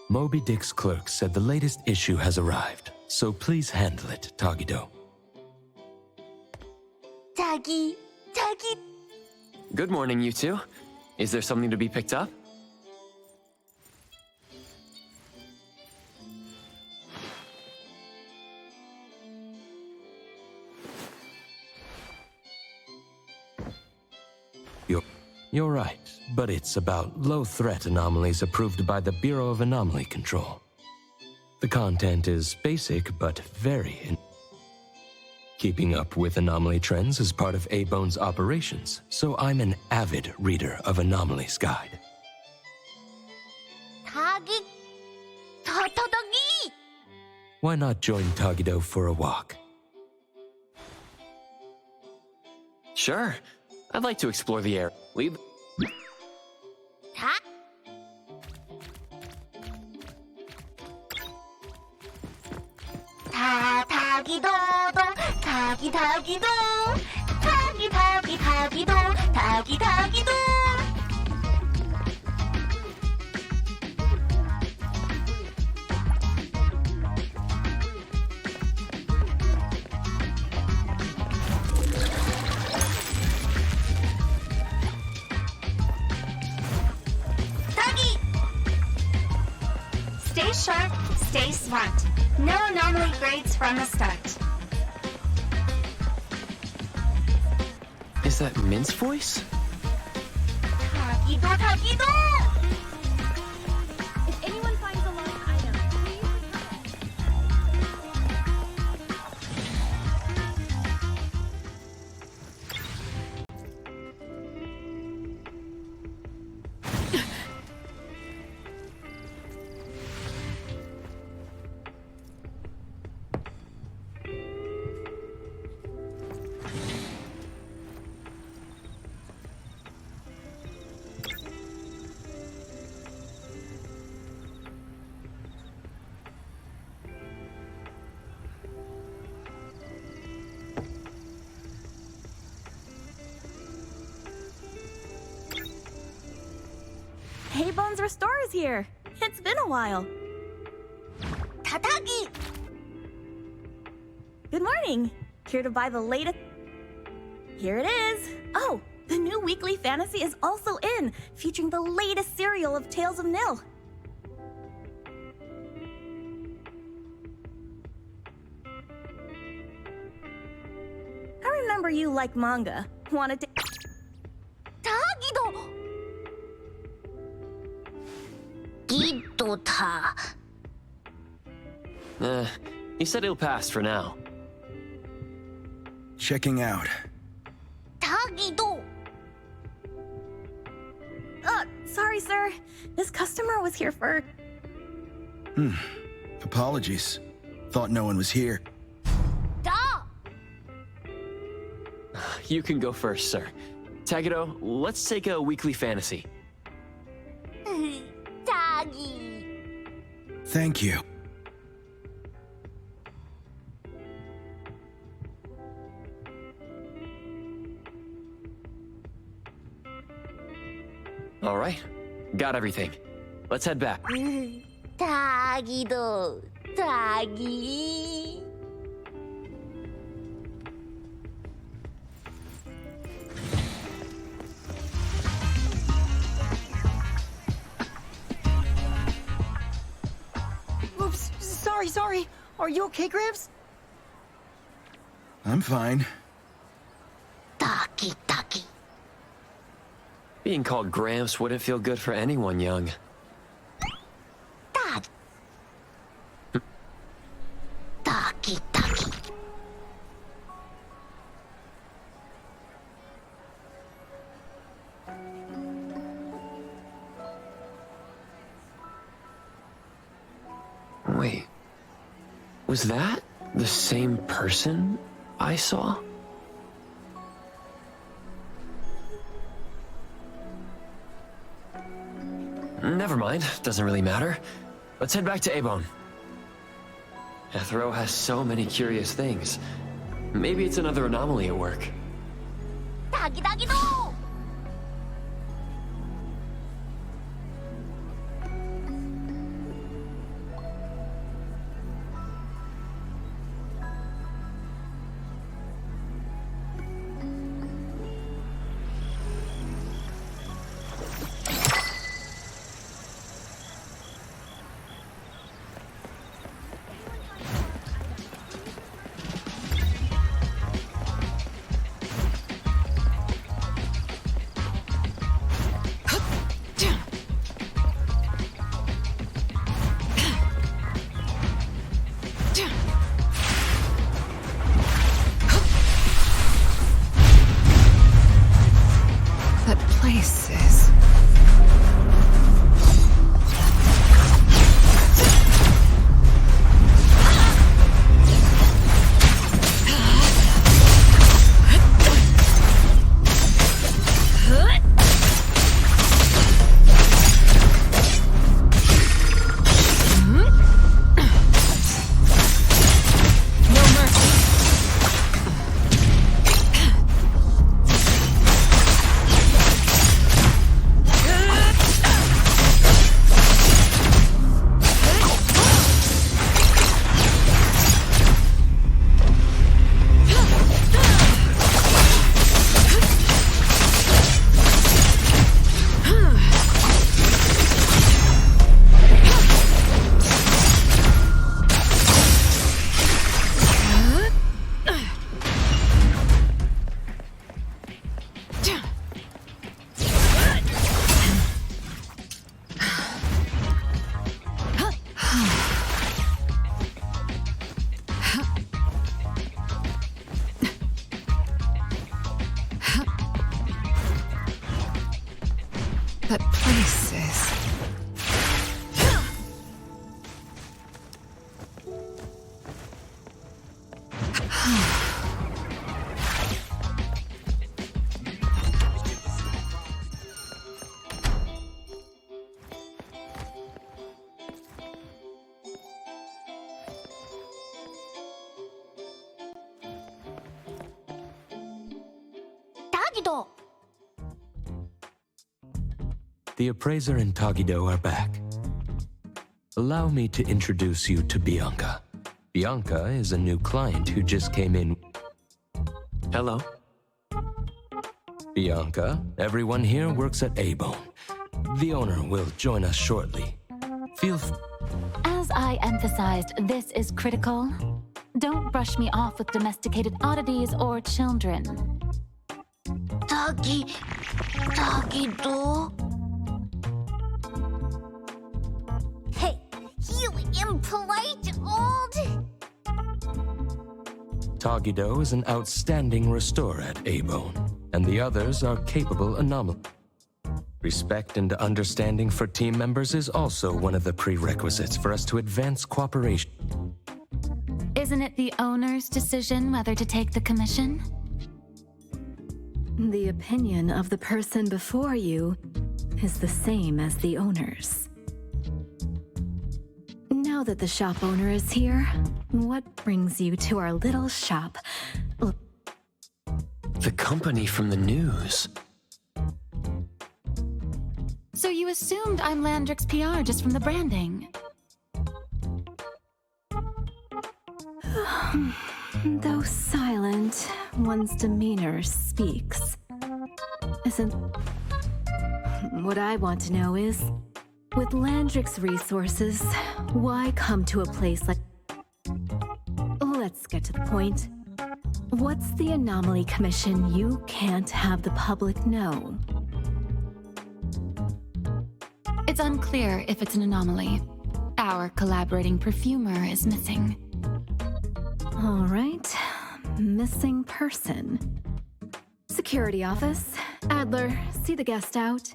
Moby Dick's clerk said the latest issue has arrived, so please handle it, ฎ. 자기. Good morning, you two. Is there something to be picked up? You're right, but it's about low-threat anomalies approved by the Bureau of Anomaly Control. The content is basic, but very keeping up with anomaly trends is part of A-Bone's operations, so I'm an avid reader of Anomalies Guide. 더덕이. Why not join ฎ for a walk? Sure. I'd like to explore the area. 닭이도 닭이도 Stay sharp, stay smart. No anomaly grades from the start. Is that Mint's voice? 닭이도 If anyone finds a lost item, please Hey Bones Restore is here. It's been a while. 닭이. Good morning. Here to buy the latest. Here it is. Oh, the new weekly fantasy is also in, featuring the latest serial of Tales of Nil. I remember you like manga. Wanted to. 닭이도. 기도다. He said he'll pass for now. Checking out. 닭이도. Sorry, sir. This customer was here for. Apologies. Thought no one was here. 닭. You can go first, sir. ฎ, let's take a weekly fantasy. 닭이. Thank you. All right. Got everything. Let's head back. 닭이. Oops, sorry. Are you okay, Gramps? I'm fine. 닭이. Being called Gramps wouldn't feel good for anyone young. 닭. 닭이. Wait. Was that the same person I saw? Never mind. Doesn't really matter. Let's head back to A-Bone. Ethro has so many curious things. Maybe it's another anomaly at work. 닭이도. places. But places... 닭이도. The appraiser and 괉ᴏ are back. Allow me to introduce you to Bianca. Bianca is a new client who just came in. Hello. Bianca, everyone here works at 𝓱𝓮. The owner will join us shortly. As I emphasized, this is critical. Don't brush me off with domesticated oddities or children. 닭이도. Hey, you impolite old. 괉ᴏ is an outstanding restorer at 𝓱𝓮, and the others are capable anomalies. Respect and understanding for team members is also one of the prerequisites for us to advance cooperation. Isn't it the owner's decision whether to take the commission? The opinion of the person before you is the same as the owner's. Now that the shop owner is here, what brings you to our little shop? The company from the news. So you assumed I'm Landry's PR just from the branding? Though silent, one's demeanor speaks. Isn't... What I want to know is, with Landry's resources, why come to a place like... Let's get to the point. What's the anomaly commission you can't have the public know? It's unclear if it's an anomaly. Our collaborating perfumer is missing. All right. Missing person. Security office. Adler, see the guest out.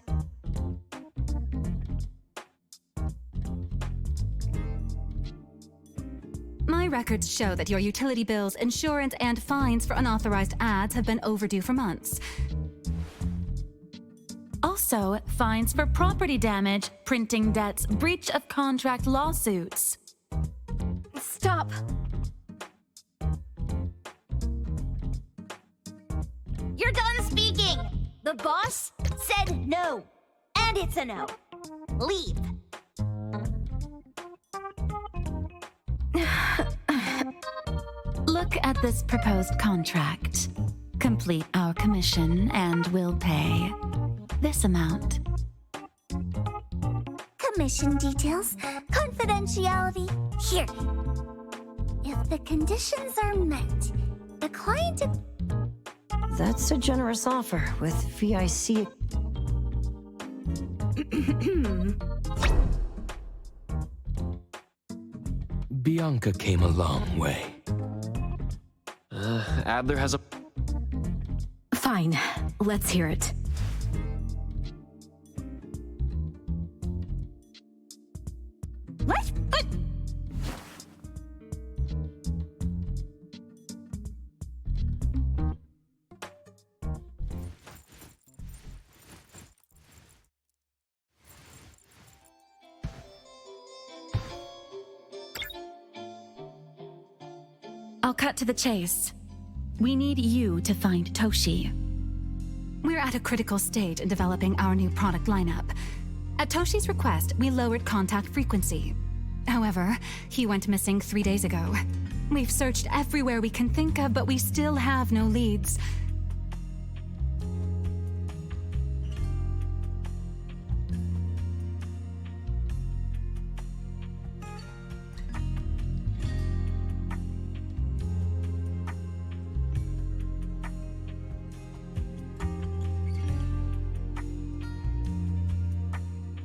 My records show that your utility bills, insurance, and fines for unauthorized ads have been overdue for months. Also, fines for property damage, printing debts, breach of contract lawsuits. Stop! You're done speaking. The boss said no. And it's a no. Leave. Look at this proposed contract. Complete our commission and we'll pay this amount. Commission details, confidentiality. Here. If the conditions are met, the client... That's a generous offer with VIC. Bianca came a long way. Adler has a... Fine, let's hear it. I'll cut to the chase. We need you to find Toshi. We're at a critical stage in developing our new product lineup. At Toshi's request, we lowered contact frequency. However, he went missing 3 days ago. We've searched everywhere we can think of, but we still have no leads.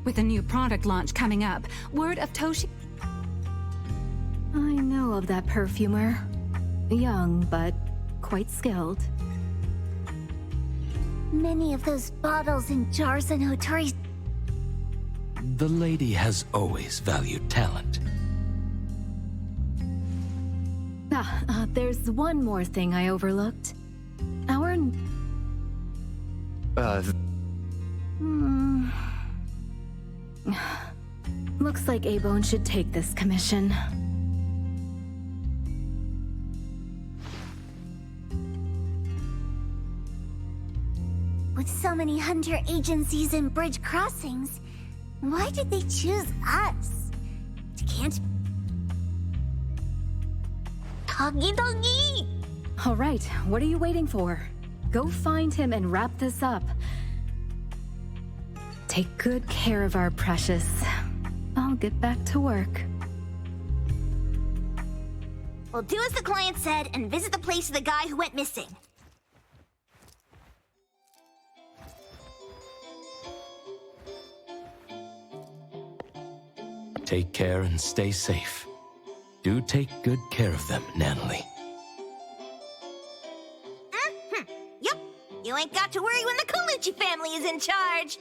With a new product launch coming up, word of Toshi... I know of that perfumer. Young, but quite skilled. Many of those bottles and jars in Hotori's... The lady has always valued talent. There's one more thing I overlooked. Our... Looks like 𝓱 should take this commission. With so many hunter agencies and bridge crossings, why did they choose us? It can't... Doggy! All right, what are you waiting for? Go find him and wrap this up. Take good care of our precious. I'll get back to work. We'll do as the client said and visit the place of the guy who went missing. Take care and stay safe. Do take good care of them, 𝓛. Yep, you ain't got to worry when the 𝓏 family is in charge.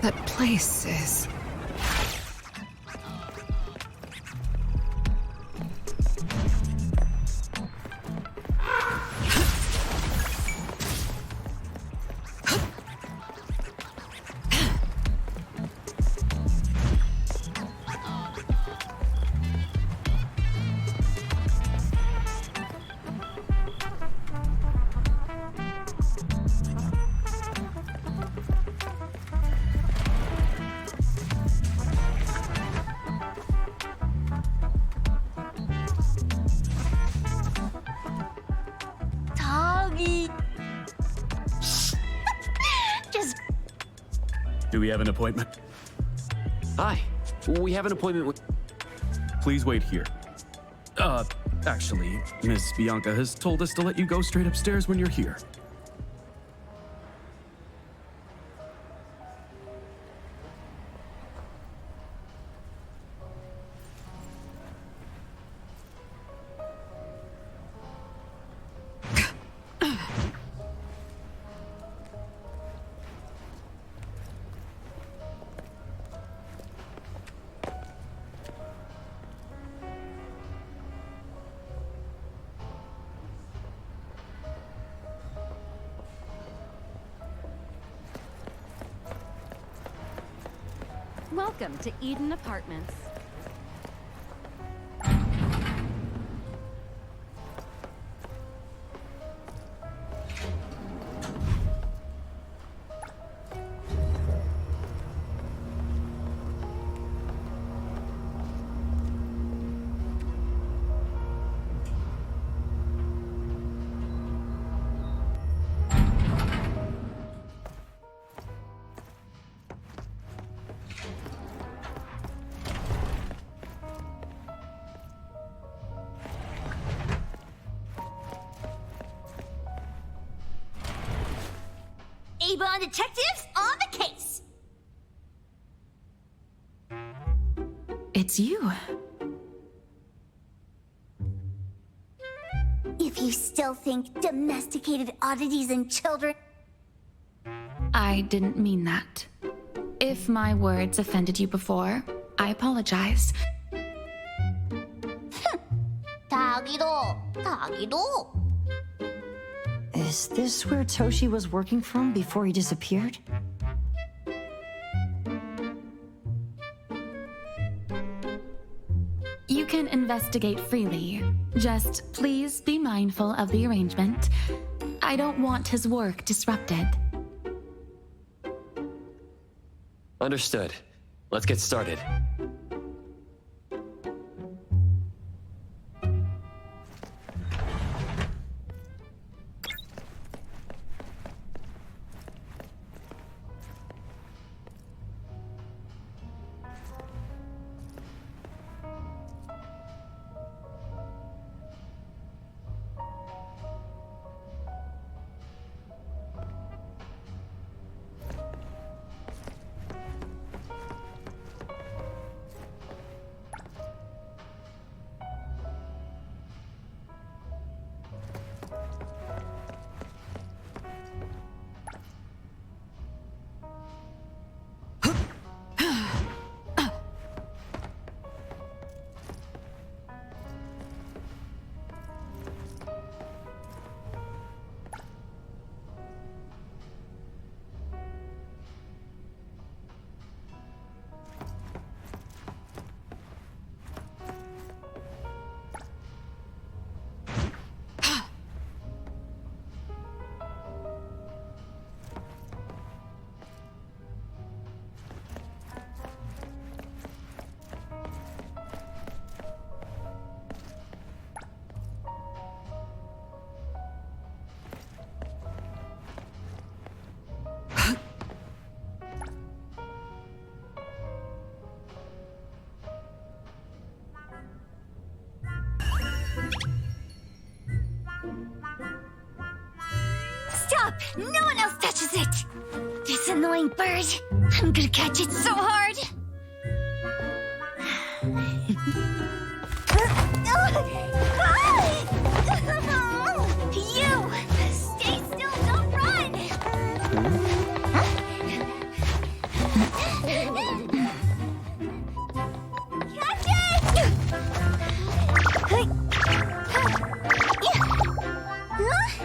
That place is... Do we have an appointment? Hi. We have an appointment with... Please wait here. Actually, Miss Bianca has told us to let you go straight upstairs when you're here. Welcome to Eden Apartments. 𝓱𝓭 detectives on the case! It's you. If you still think domesticated oddities and children... I didn't mean that. If my words offended you before, I apologize. 닭이도. Is this where Toshi was working from before he disappeared? You can investigate freely. Just please be mindful of the arrangement. I don't want his work disrupted. Understood. Let's get started. Stop! No one else touches it! This annoying bird. I'm gonna catch it so hard! You! Stay still, don't run! Catch it!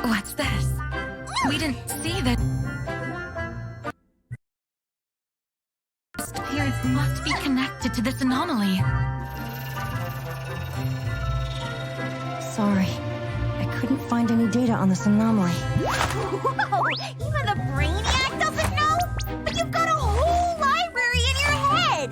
What's this? We didn't see that. Disappearance must be connected to this anomaly. Sorry. I couldn't find any data on this anomaly. Whoa! Even the brainiac doesn't know? But you've got a whole library in your head!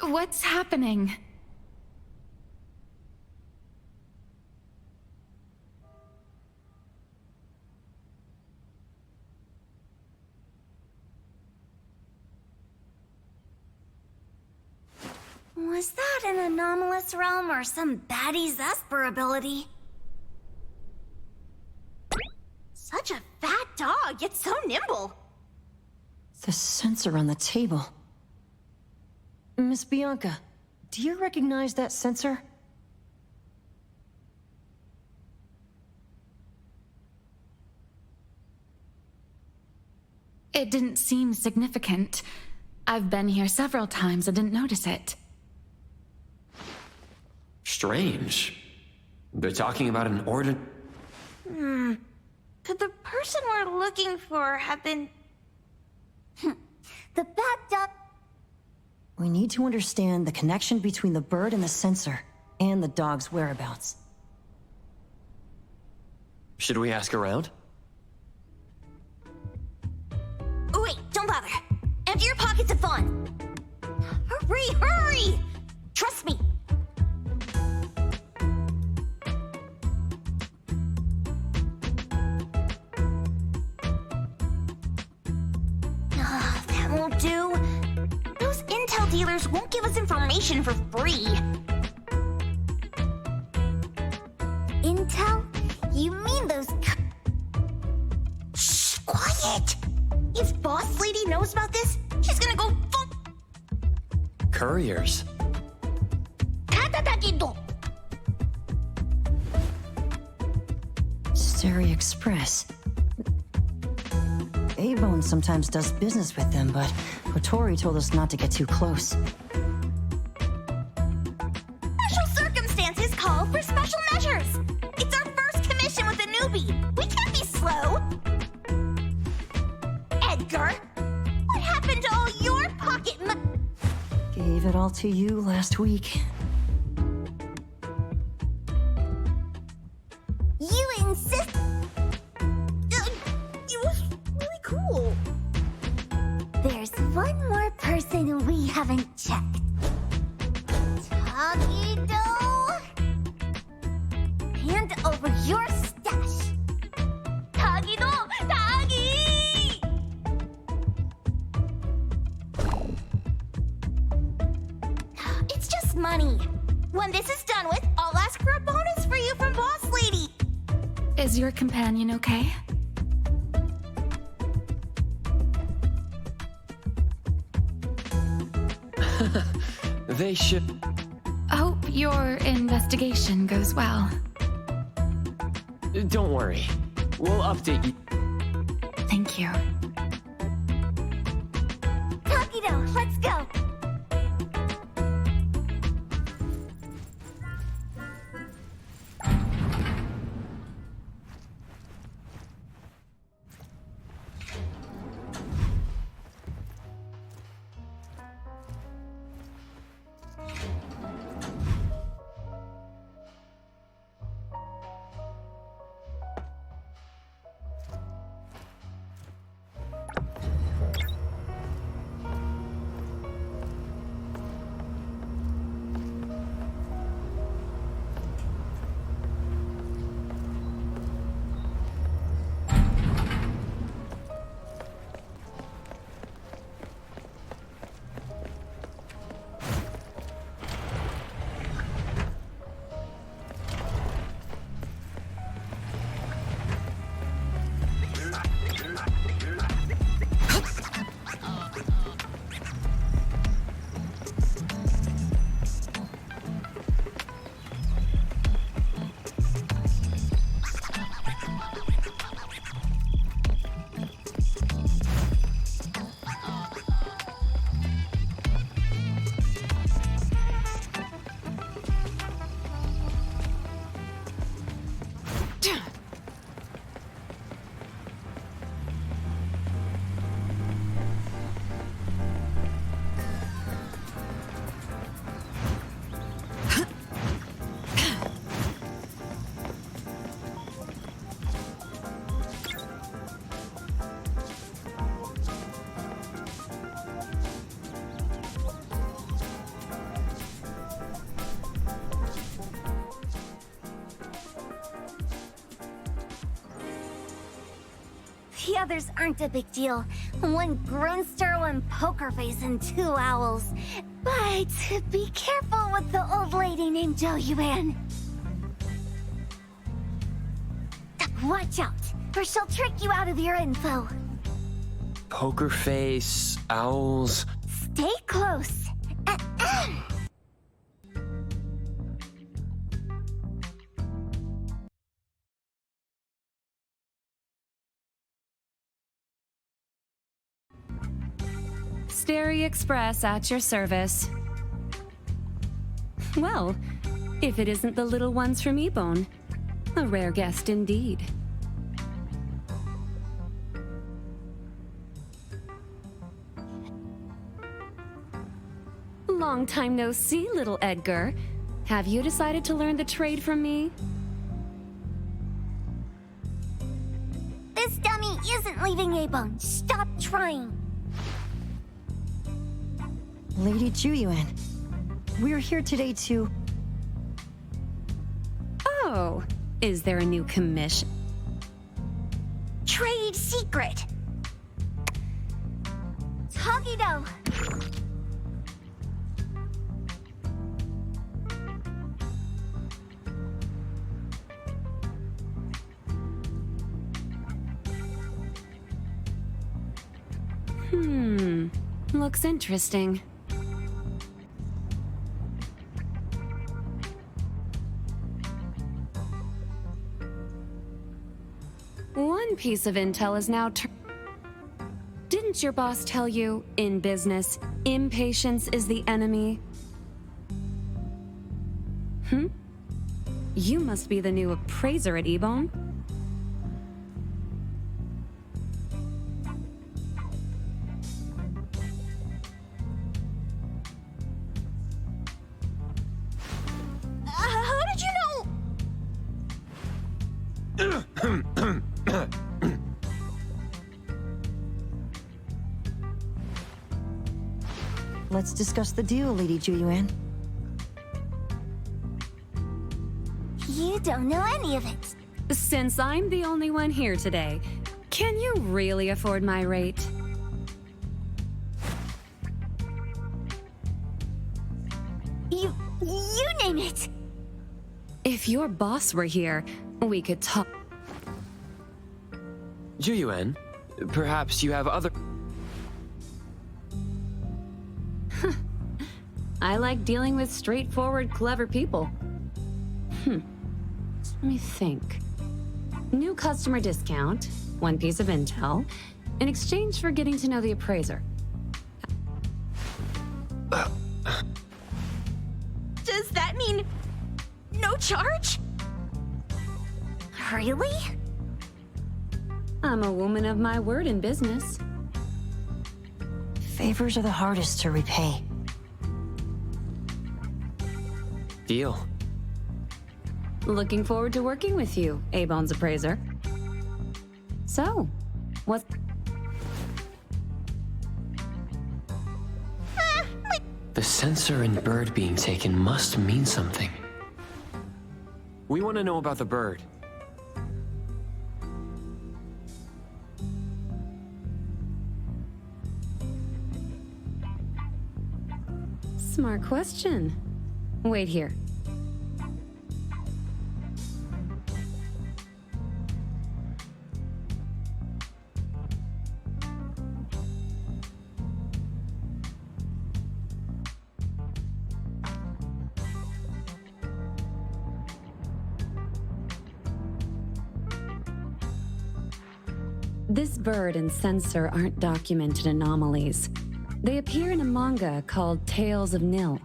What's happening? Was that an anomalous realm or some baddie's Esper ability? Such a fat dog, yet so nimble. The sensor on the table. Miss Bianca, do you recognize that sensor? It didn't seem significant. I've been here several times and didn't notice it. Strange. They're talking about an order. Could the person we're looking for have been... The bad dog... We need to understand the connection between the bird and the sensor, and the dog's whereabouts. Should we ask around? Wait, don't bother. Empty your pockets of fun. Hurry, hurry! Trust me. That won't do. Those intel dealers won't give us information for free. Intel? You mean those... Shh, quiet! If Boss Lady knows about this, she's gonna go Couriers. Stereo Express. A-Bone sometimes does business with them, but Kotori told us not to get too close. Special circumstances call for special measures. It's our first commission with a newbie. We can't be slow. Edgar, what happened to all your pocket money? Gave it all to you last week. You insist... It was really cool. There's one more person we haven't checked. Tagido! Hand over your stash. Tagido! Tagi! It's just money. When this is done with, I'll ask for a bonus for you from Boss Lady. Is your companion okay? They should... Hope your investigation goes well. Don't worry. We'll update you. Thank you. Tagido, let's go. The others aren't a big deal. One Grunster, one Poker Face, and two owls. But be careful with the old lady named Zhou. Watch out, or she'll trick you out of your info. Poker face, owls. Stay close. Starry Express at your service. Well, if it isn't the little ones from ɪbōn, a rare guest indeed. Long time no see, little Edgar. Have you decided to learn the trade from me? This dummy isn't leaving ɪbōn. Stop trying. Lady Zhu, we're here today to... Oh, is there a new commission? Trade secret. 괉괜. Looks interesting. One piece of intel is now Didn't your boss tell you, in business, impatience is the enemy? You must be the new appraiser at ɪbōn. How did you know? Let's discuss the deal, Lady Zhu. You don't know any of it. Since I'm the only one here today, can you really afford my rate? You name it. If your boss were here, we could talk. Zhu, perhaps you have other... I like dealing with straightforward, clever people. Let me think. New customer discount, one piece of intel, in exchange for getting to know the appraiser. Does that mean no charge? Really? I'm a woman of my word in business. Favors are the hardest to repay. Deal. Looking forward to working with you, ɪbōn's appraiser. So, what? The sensor and bird being taken must mean something. We want to know about the bird. Smart question. Wait here. This bird and sensor aren't documented anomalies. They appear in a manga called Tales of Nil.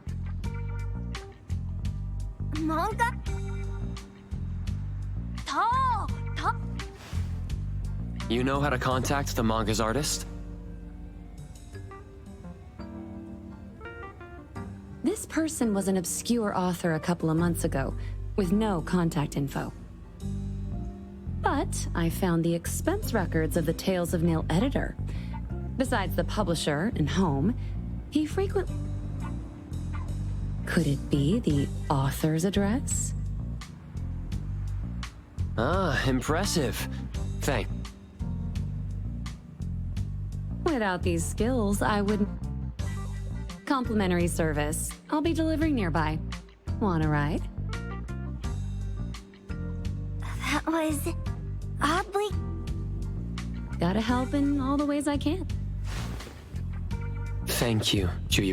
Manga? You know how to contact the manga's artist? This person was an obscure author a couple of months ago, with no contact info. But I found the expense records of the Tales of Nil editor. Besides the publisher and home, he frequently... Could it be the author's address? Ah, impressive. Thanks. Without these skills, I wouldn't... complimentary service. I'll be delivering nearby. Want a ride? That was oddly... Gotta help in all the ways I can. Thank you, Zhu.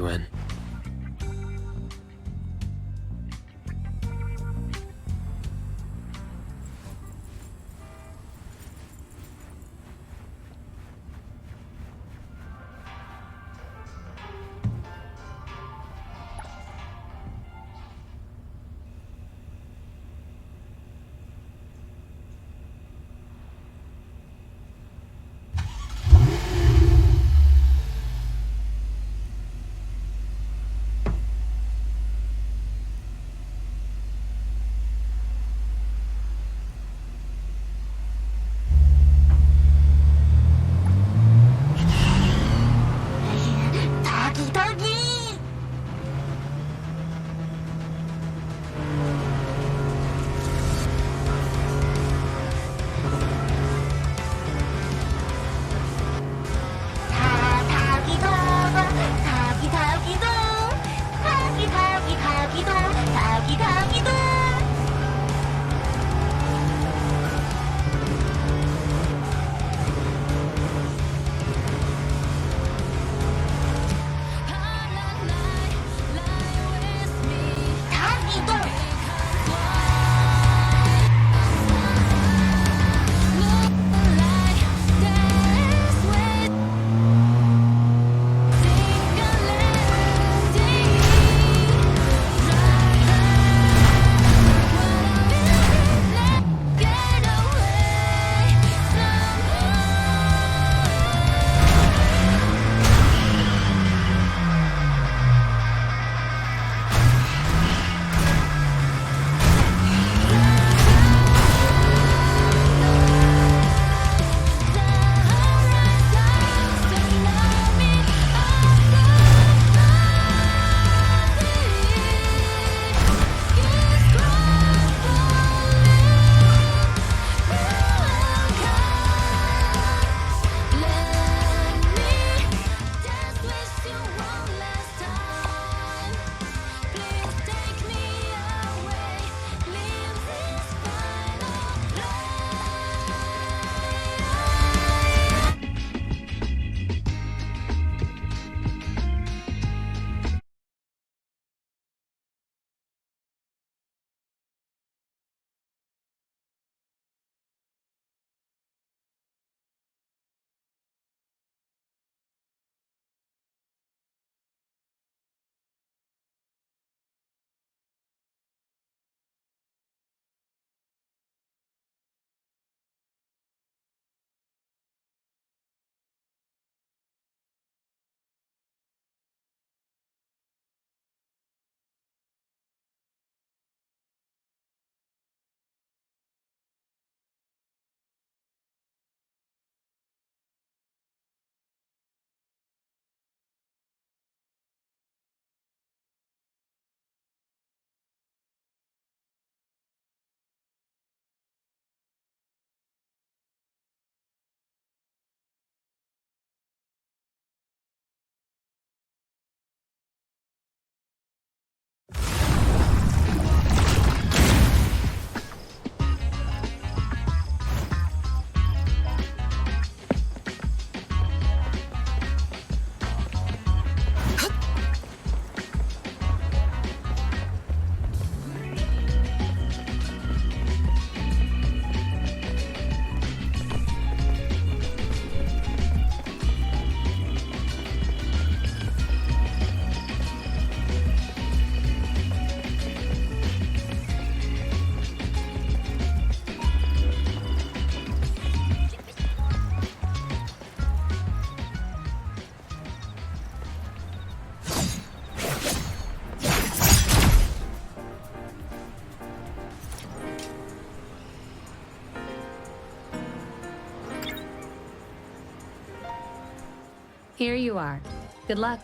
Here you are. Good luck.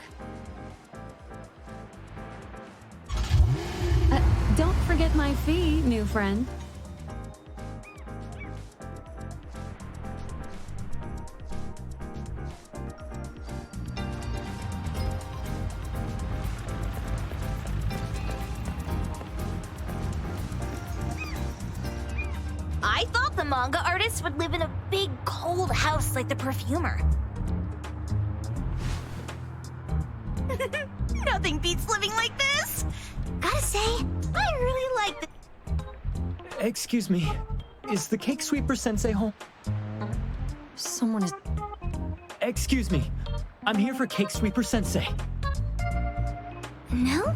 Don't forget my fee, new friend. a manga artist would live in a big, cold house like the perfumer. Nothing beats living like this! Gotta say, I really like the... Excuse me, is the Cake Sweeper Sensei home? Someone is... Excuse me, I'm here for Cake Sweeper Sensei. No?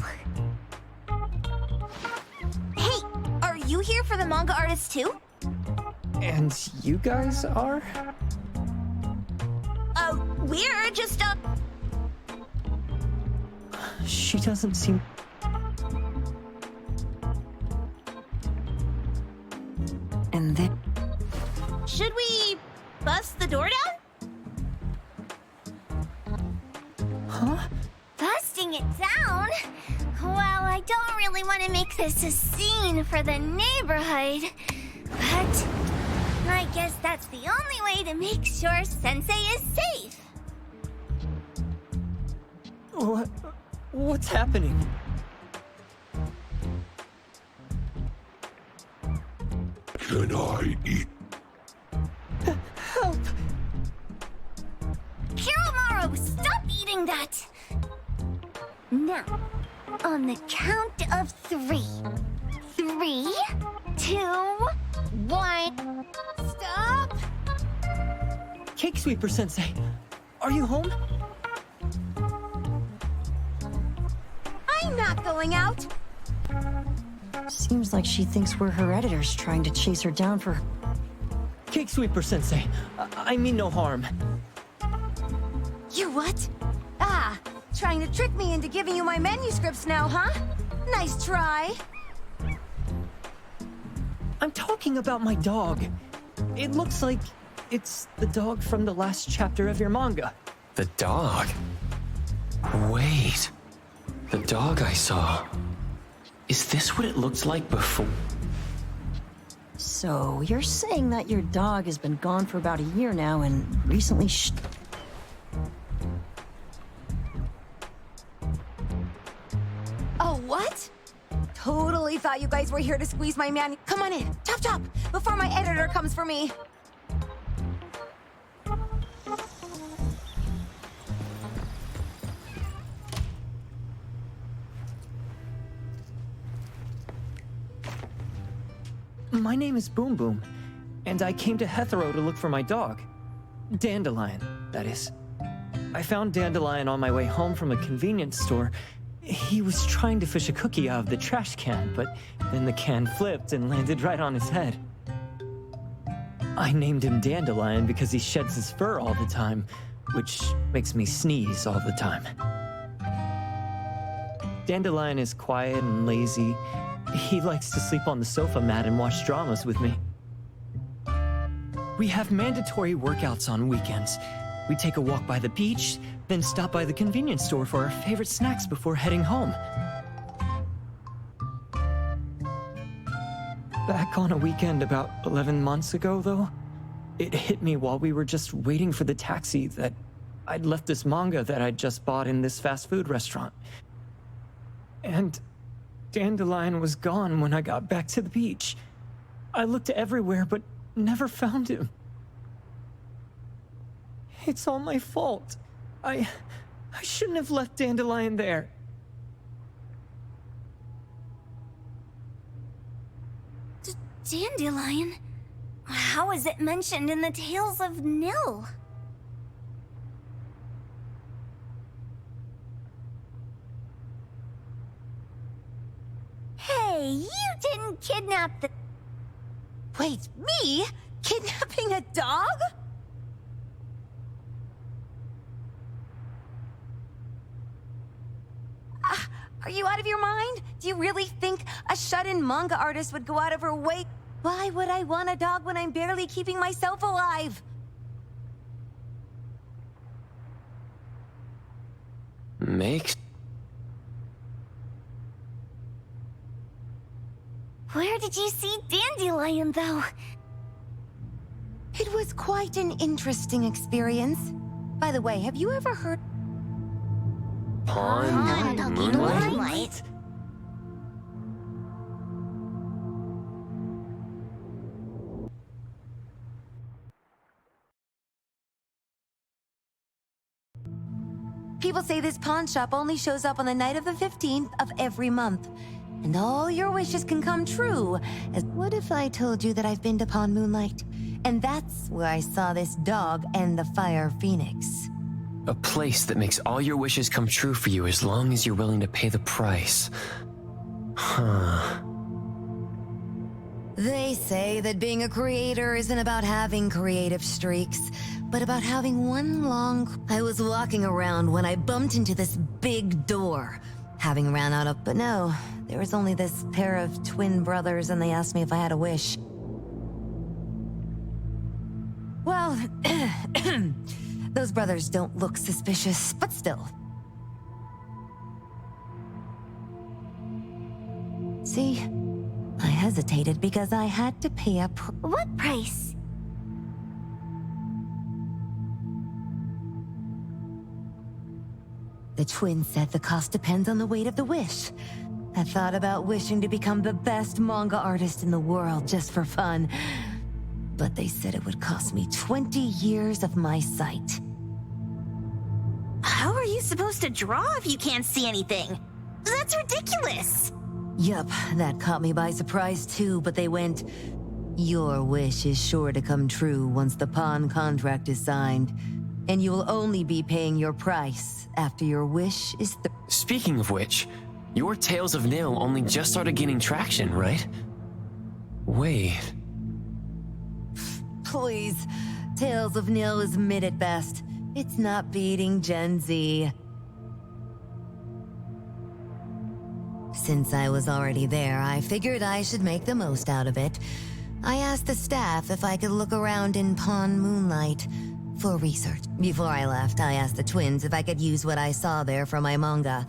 Hey, are you here for the manga artist too? And you guys are? We're just, She doesn't seem... And then... Should we bust the door down? Huh? Busting it down? Well, I don't really want to make this a scene for the neighborhood. But I guess that's the only way to make sure Sensei is safe. What's happening? Can I eat? Help! Kiromaru, stop eating that! Now, on the count of 3. 3, 2, 1. Stop! Cake Sweeper Sensei, are you home? I'm not going out. Seems like she thinks we're her editors trying to chase her down for... Cake Sweeper Sensei, I mean no harm. You what? Ah, trying to trick me into giving you my manuscripts now, huh? Nice try. I'm talking about my dog. It looks like it's the dog from the last chapter of your manga. The dog? Wait. The dog I saw. Is this what it looked like before? So, you're saying that your dog has been gone for about a year now and recently Oh, what? Totally thought you guys were here to squeeze my man. Come on in, chop chop, before my editor comes for me. My name is Boom Boom, and I came to hr to look for my dog. Dandelion, that is. I found Dandelion on my way home from a convenience store. He was trying to fish a cookie out of the trash can, but then the can flipped and landed right on his head. I named him Dandelion because he sheds his fur all the time, which makes me sneeze all the time. Dandelion is quiet and lazy. He likes to sleep on the sofa mat and watch dramas with me. We have mandatory workouts on weekends. We take a walk by the beach, then stop by the convenience store for our favorite snacks before heading home. Back on a weekend about 11 months ago, though, it hit me while we were just waiting for the taxi that I'd left this manga that I'd just bought in this fast food restaurant. And Dandelion was gone when I got back to the beach. I looked everywhere, but never found him. It's all my fault. I shouldn't have left Dandelion there. Dandelion? How is it mentioned in the Tales of Nil? Hey, you didn't kidnap the... Wait, me? Kidnapping a dog? Are you out of your mind? Do you really think a shut-in manga artist would go out of her way? Why would I want a dog when I'm barely keeping myself alive? Makes... Where did you see Dandelion, though? It was quite an interesting experience. By the way, have you ever heard... Pond Moonlight? People say this pawn shop only shows up on the night of the 15th of every month. And all your wishes can come true. What if I told you that I've been to Pawn Moonlight? And that's where I saw this dog and the fire phoenix. A place that makes all your wishes come true for you as long as you're willing to pay the price. Huh. They say that being a creator isn't about having creative streaks, but about having one long... I was walking around when I bumped into this big door. Having ran out of... But no, there was only this pair of twin brothers and they asked me if I had a wish. Well, those brothers don't look suspicious, but still. See? I hesitated because I had to pay a What price? The twins said the cost depends on the weight of the wish. I thought about wishing to become the best manga artist in the world just for fun. But they said it would cost me 20 years of my sight. How are you supposed to draw if you can't see anything? That's ridiculous! Yup, that caught me by surprise too, but they went, "Your wish is sure to come true once the pawn contract is signed, and you will only be paying your price after your wish is Speaking of which, your Tales of Nil only just started gaining traction, right? Wait. Please, Tales of Nil is mid at best. It's not beating Gen Z. Since I was already there, I figured I should make the most out of it. I asked the staff if I could look around in Pawn Moonlight for research. Before I left, I asked the twins if I could use what I saw there for my manga.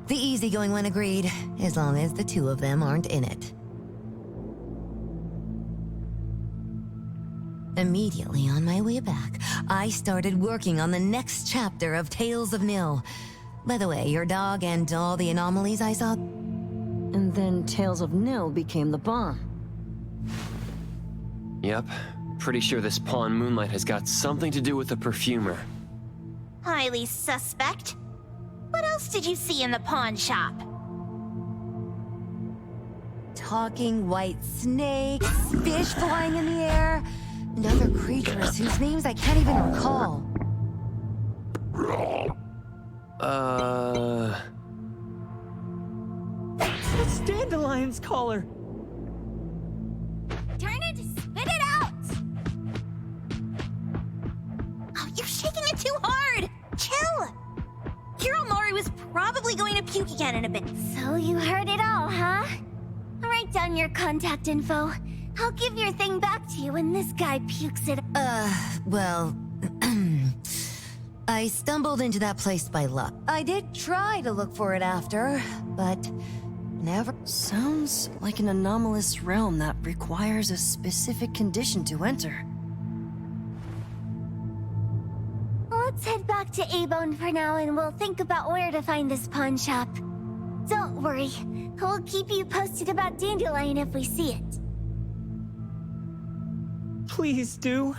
The easygoing one agreed, as long as the two of them aren't in it. Immediately on my way back, I started working on the next chapter of Tales of Nil. By the way, your dog and all the anomalies I saw... And then Tales of Nil became the bomb. Yep. Pretty sure this Pawn Moonlight has got something to do with the perfumer. Highly suspect. What else did you see in the pawn shop? Talking white snakes, fish flying in the air, and other creatures whose names I can't even recall. It's Dandelion's collar! Turn it, spit it out! Oh, you're shaking it too hard! Chill! Hiromori was probably going to puke again in a bit. So you heard it all, huh? Write down your contact info. I'll give your thing back to you when this guy pukes it. Well... I stumbled into that place by luck. I did try to look for it after, but... never... Sounds like an anomalous realm that requires a specific condition to enter. Let's head back to 𝓱 for now and we'll think about where to find this pawn shop. Don't worry, we'll keep you posted about Dandelion if we see it. Please do.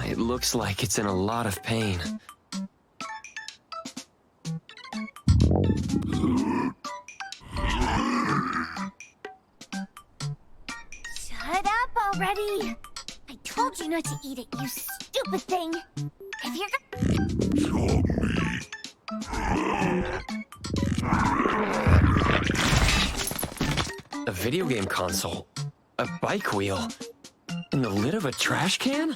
It looks like it's in a lot of pain. Shut up already! I told you not to eat it, you stupid thing! If you're A video game console, a bike wheel, and the lid of a trash can?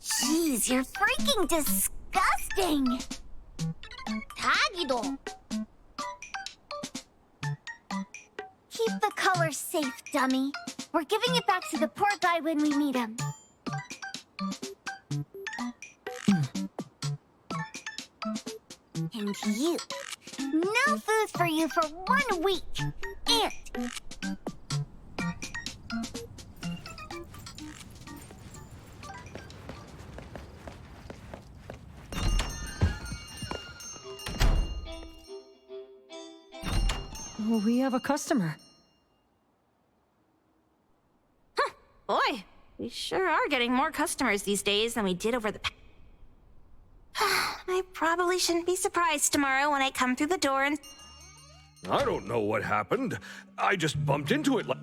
Jeez, you're freaking disgusting! 닭이도. Keep the color safe, dummy. We're giving it back to the poor guy when we meet him. And you. No food for you for 1 week. And... We have a customer. Huh. Boy, we sure are getting more customers these days than we did over the past. I probably shouldn't be surprised tomorrow when I come through the door and... I don't know what happened. I just bumped into it like...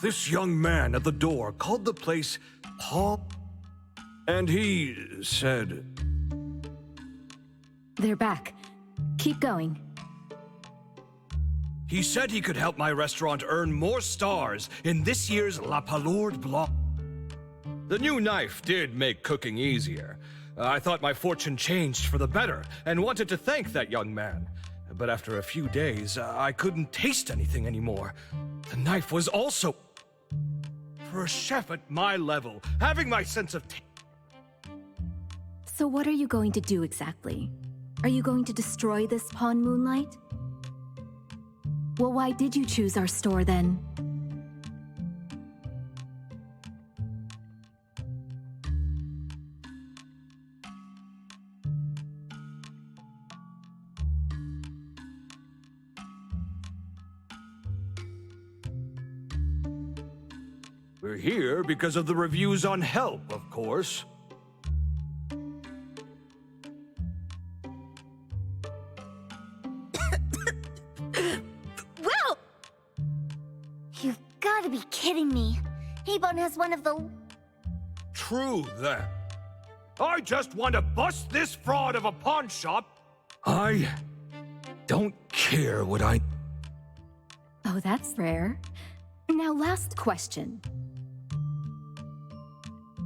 This young man at the door called the place Paul... And he said... They're back. Keep going. He said he could help my restaurant earn more stars in this year's La Palourde Blanc. The new knife did make cooking easier. I thought my fortune changed for the better and wanted to thank that young man. But after a few days, I couldn't taste anything anymore. The knife was also... For a chef at my level, having my sense of taste... So what are you going to do exactly? Are you going to destroy this pawn Moonlight? Well, why did you choose our store then? We're here because of the reviews on Help, of course. Well! You've got to be kidding me. Ḥeebbon has one of the... True that. I just want to bust this fraud of a pawn shop. I don't care what I... Oh, that's rare. Now, last question.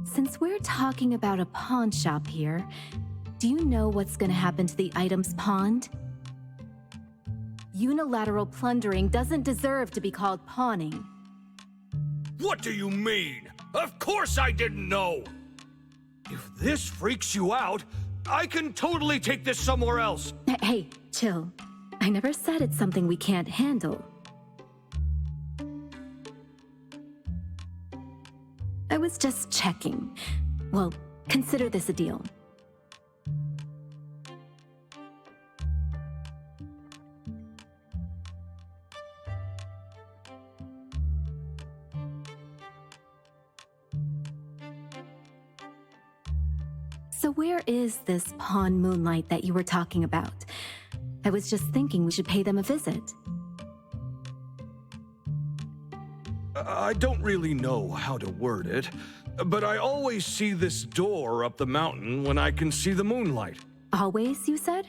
Since we're talking about a pawn shop here, do you know what's gonna happen to the items pawned? Unilateral plundering doesn't deserve to be called pawning. What do you mean? Of course I didn't know! If this freaks you out, I can totally take this somewhere else. Hey, chill. I never said it's something we can't handle. I was just checking. Well, consider this a deal. So where is this pawn Moonlight that you were talking about? I was just thinking we should pay them a visit. I don't really know how to word it, but I always see this door up the mountain when I can see the moonlight. Always, you said?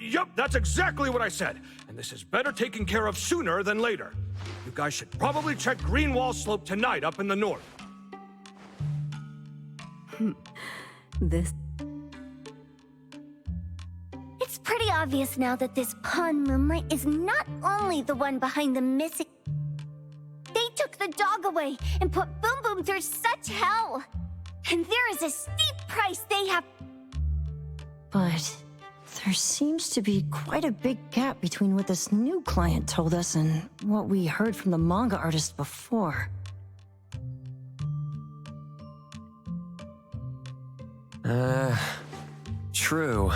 Yup, that's exactly what I said. And this is better taken care of sooner than later. You guys should probably check Green Wall Slope tonight up in the north. This... It's pretty obvious now that this pawn Moonlight is not only the one behind the missing... They took the dog away and put Boom Boom through such hell. And there is a steep price they have... But there seems to be quite a big gap between what this new client told us and what we heard from the manga artist before. True.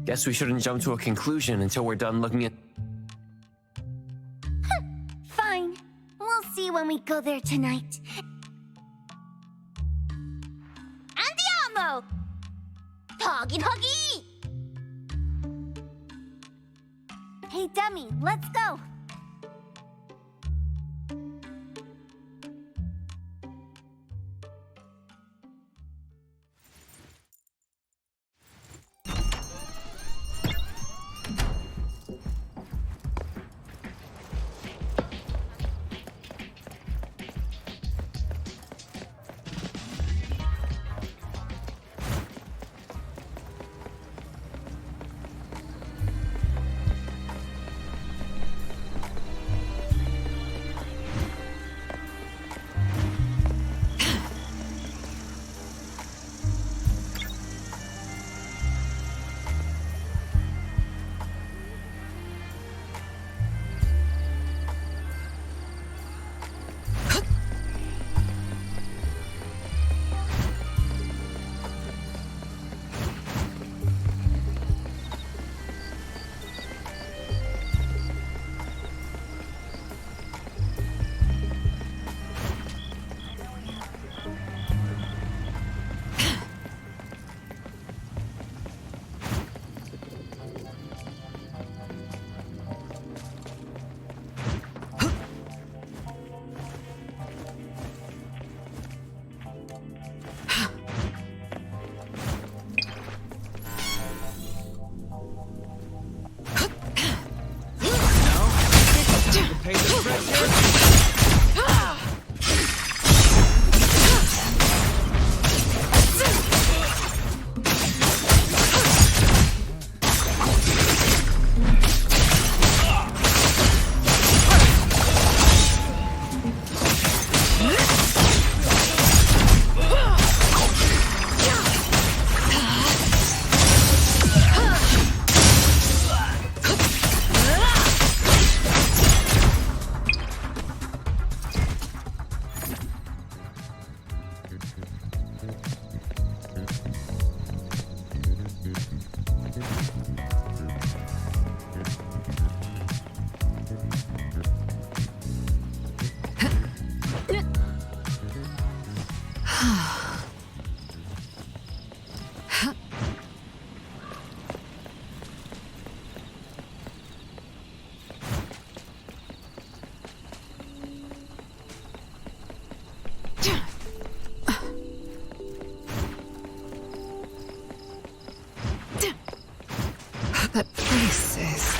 Guess we shouldn't jump to a conclusion until we're done looking at... Fine. We'll see when we go there tonight. Doggy! Hey, dummy, let's go. That place is...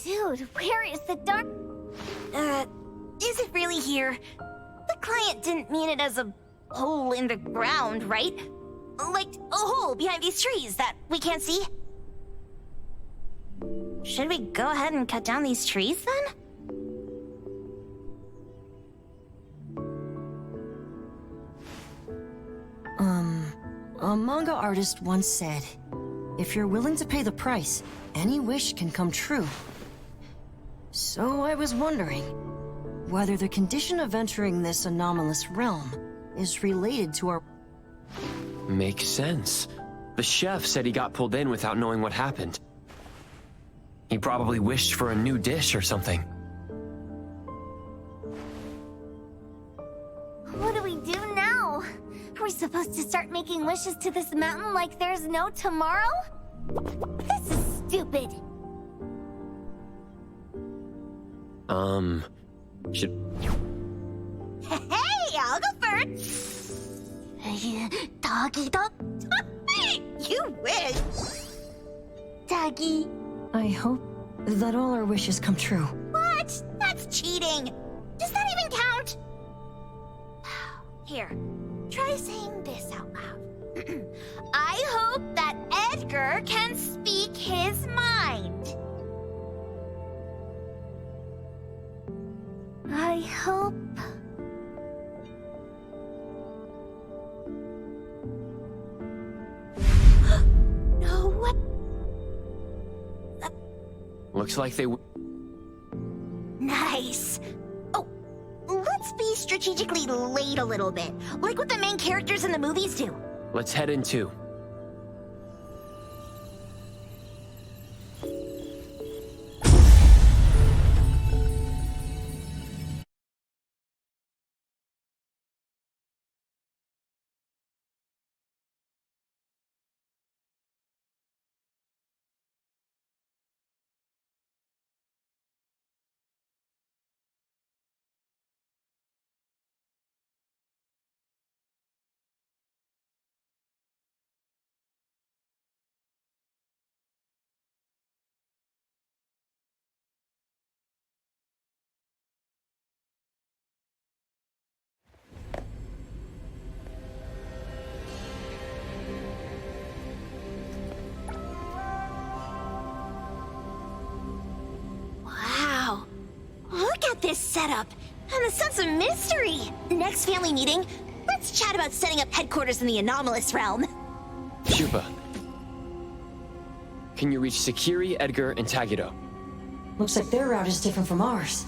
Dude, where is the dark... is it really here? The client didn't mean it as a hole in the ground, right? Like a hole behind these trees that we can't see? Should we go ahead and cut down these trees then? A manga artist once said, if you're willing to pay the price, any wish can come true. So I was wondering whether the condition of entering this anomalous realm is related to our... Makes sense. The chef said he got pulled in without knowing what happened. He probably wished for a new dish or something. What do we do now? Are we supposed to start making wishes to this mountain like there's no tomorrow? This is stupid. Should... Hey, I'll go first. Doggy dog. You wish. Doggy. I hope that all our wishes come true. What? That's cheating. Does that even count? Here, try saying this out loud. I hope that Edgar can speak his mind. hope... No, what? Looks like they... Nice. Oh, let's be strategically late a little bit, like what the main characters in the movies do. Let's head in too. Wow. Look at this setup, and the sense of mystery. Next family meeting, let's chat about setting up headquarters in the anomalous realm. Shupa. Can you reach Sekiri, Edgar, and 𝓷𝓱? Looks like their route is different from ours.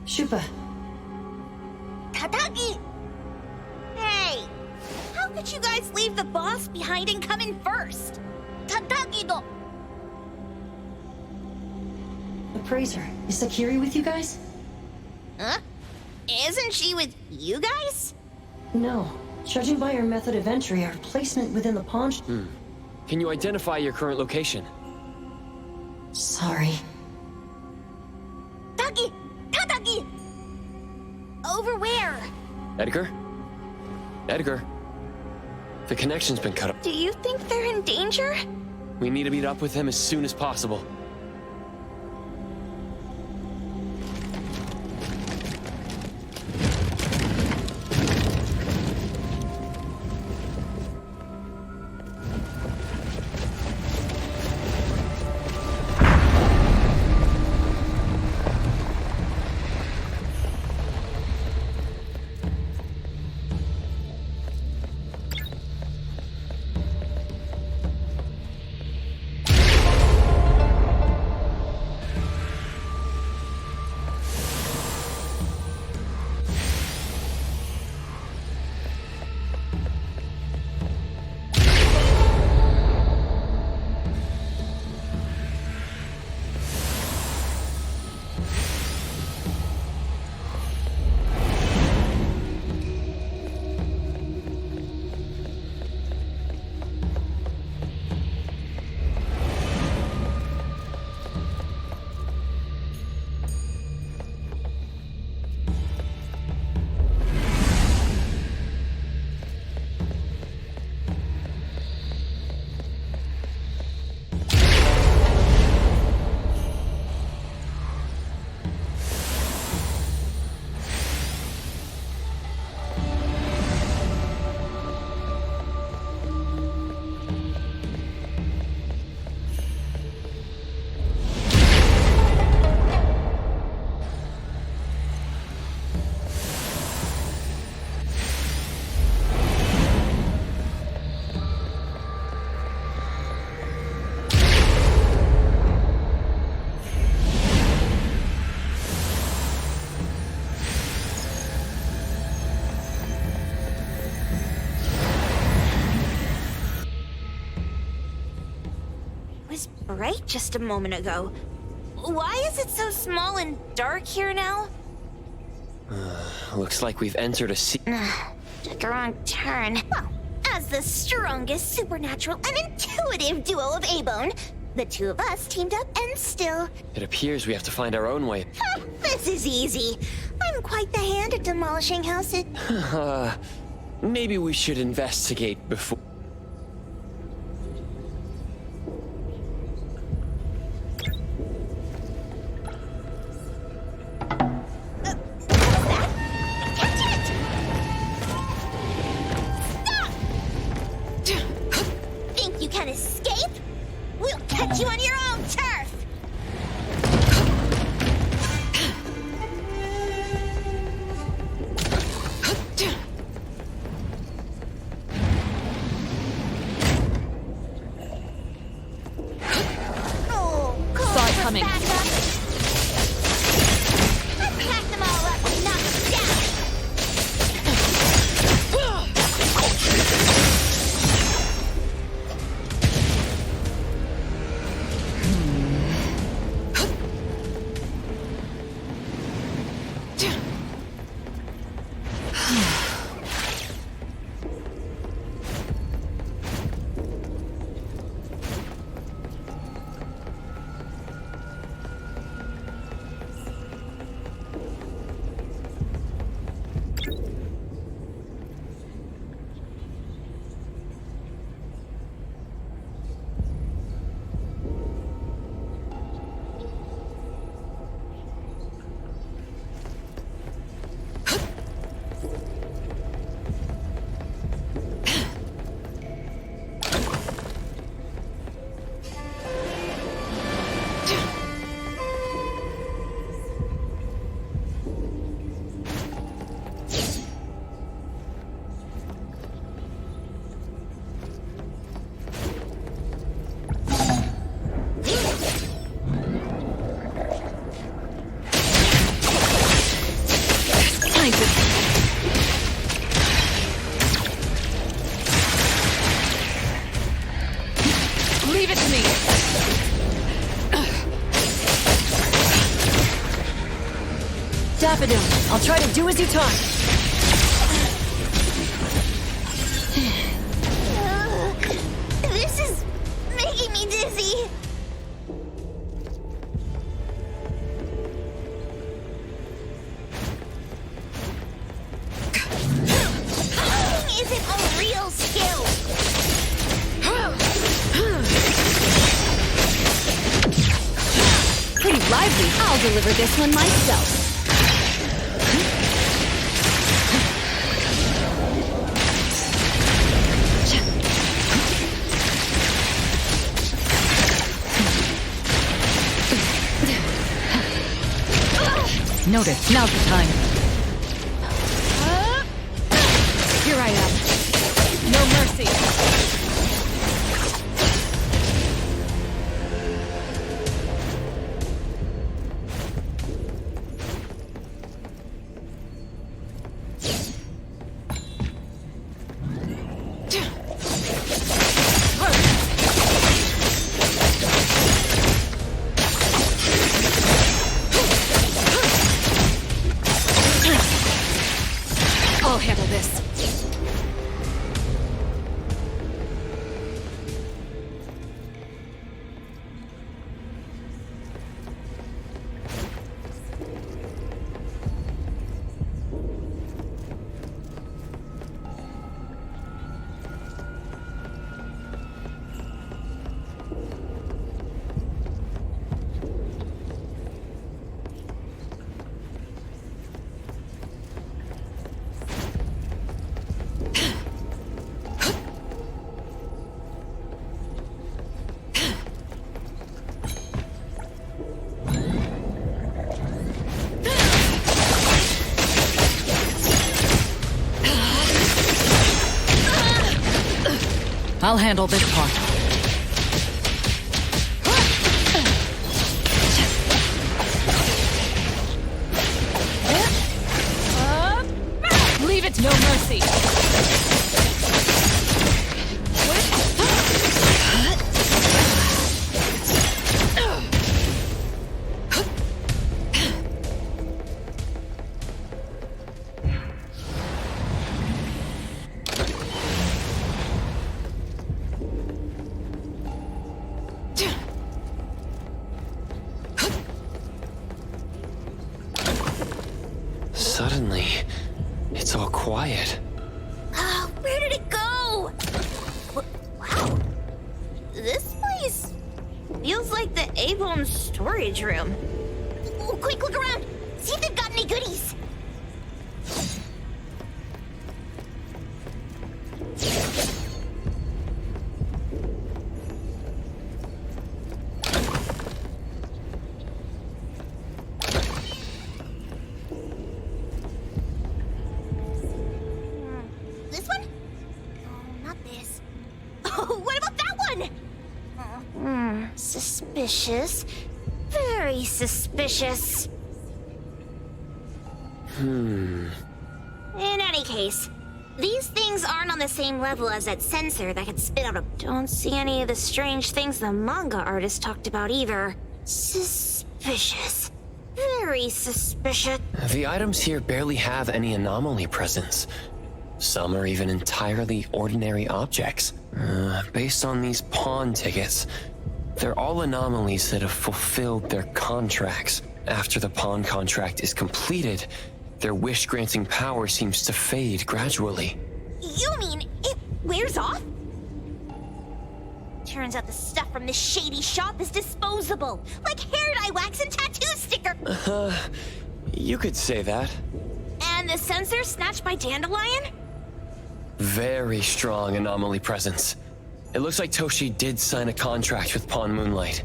Shupa. Tatagi! Hey! How could you guys leave the boss behind and come in first? Tatagi-do! Appraiser, is Sekiri with you guys? Huh? Isn't she with you guys? No. Judging by her method of entry, our placement within the pawn... Can you identify your current location? Sorry. Tatagi! Over where? Edgar? Edgar? The connection's been cut off. Do you think they're in danger? We need to meet up with him as soon as possible. Bright just a moment ago. Why is it so small and dark here now? Looks like we've entered a sea. Took a wrong turn. Well, as the strongest supernatural and intuitive duo of 𝓱, the two of us teamed up and still... It appears we have to find our own way. This is easy. I'm quite the hand at demolishing houses. Maybe we should investigate before... You on your own turf! Leave it to me! Daffodil, I'll try to do as you taught. This is making me dizzy. Fighting isn't a real skill. Pretty lively. I'll deliver this one myself. Noted. Now's the time. Here I am. No mercy. I'll handle this. I'll handle this part. Leave it, no mercy. Suddenly, it's all quiet. Oh, where did it go? Wow. This place feels like the ഃ storage room. Oh, quick, look around. See if they've got any goodies. This one? No, not this. Oh, what about that one? Suspicious. Very suspicious. In any case, these things aren't on the same level as that sensor that could spit out a... Don't see any of the strange things the manga artist talked about either. Suspicious. Very very suspicious. The items here barely have any anomaly presence. Some are even entirely ordinary objects. Based on these pawn tickets, they're all anomalies that have fulfilled their contracts. After the pawn contract is completed, their wish-granting power seems to fade gradually. You mean it wears off? Turns out the stuff from this shady shop is disposable, like hair dye, wax, and tattoo sticker. You could say that. And the sensor snatched by Dandelion? Very strong anomaly presence. It looks like Toshi did sign a contract with Pawn Moonlight.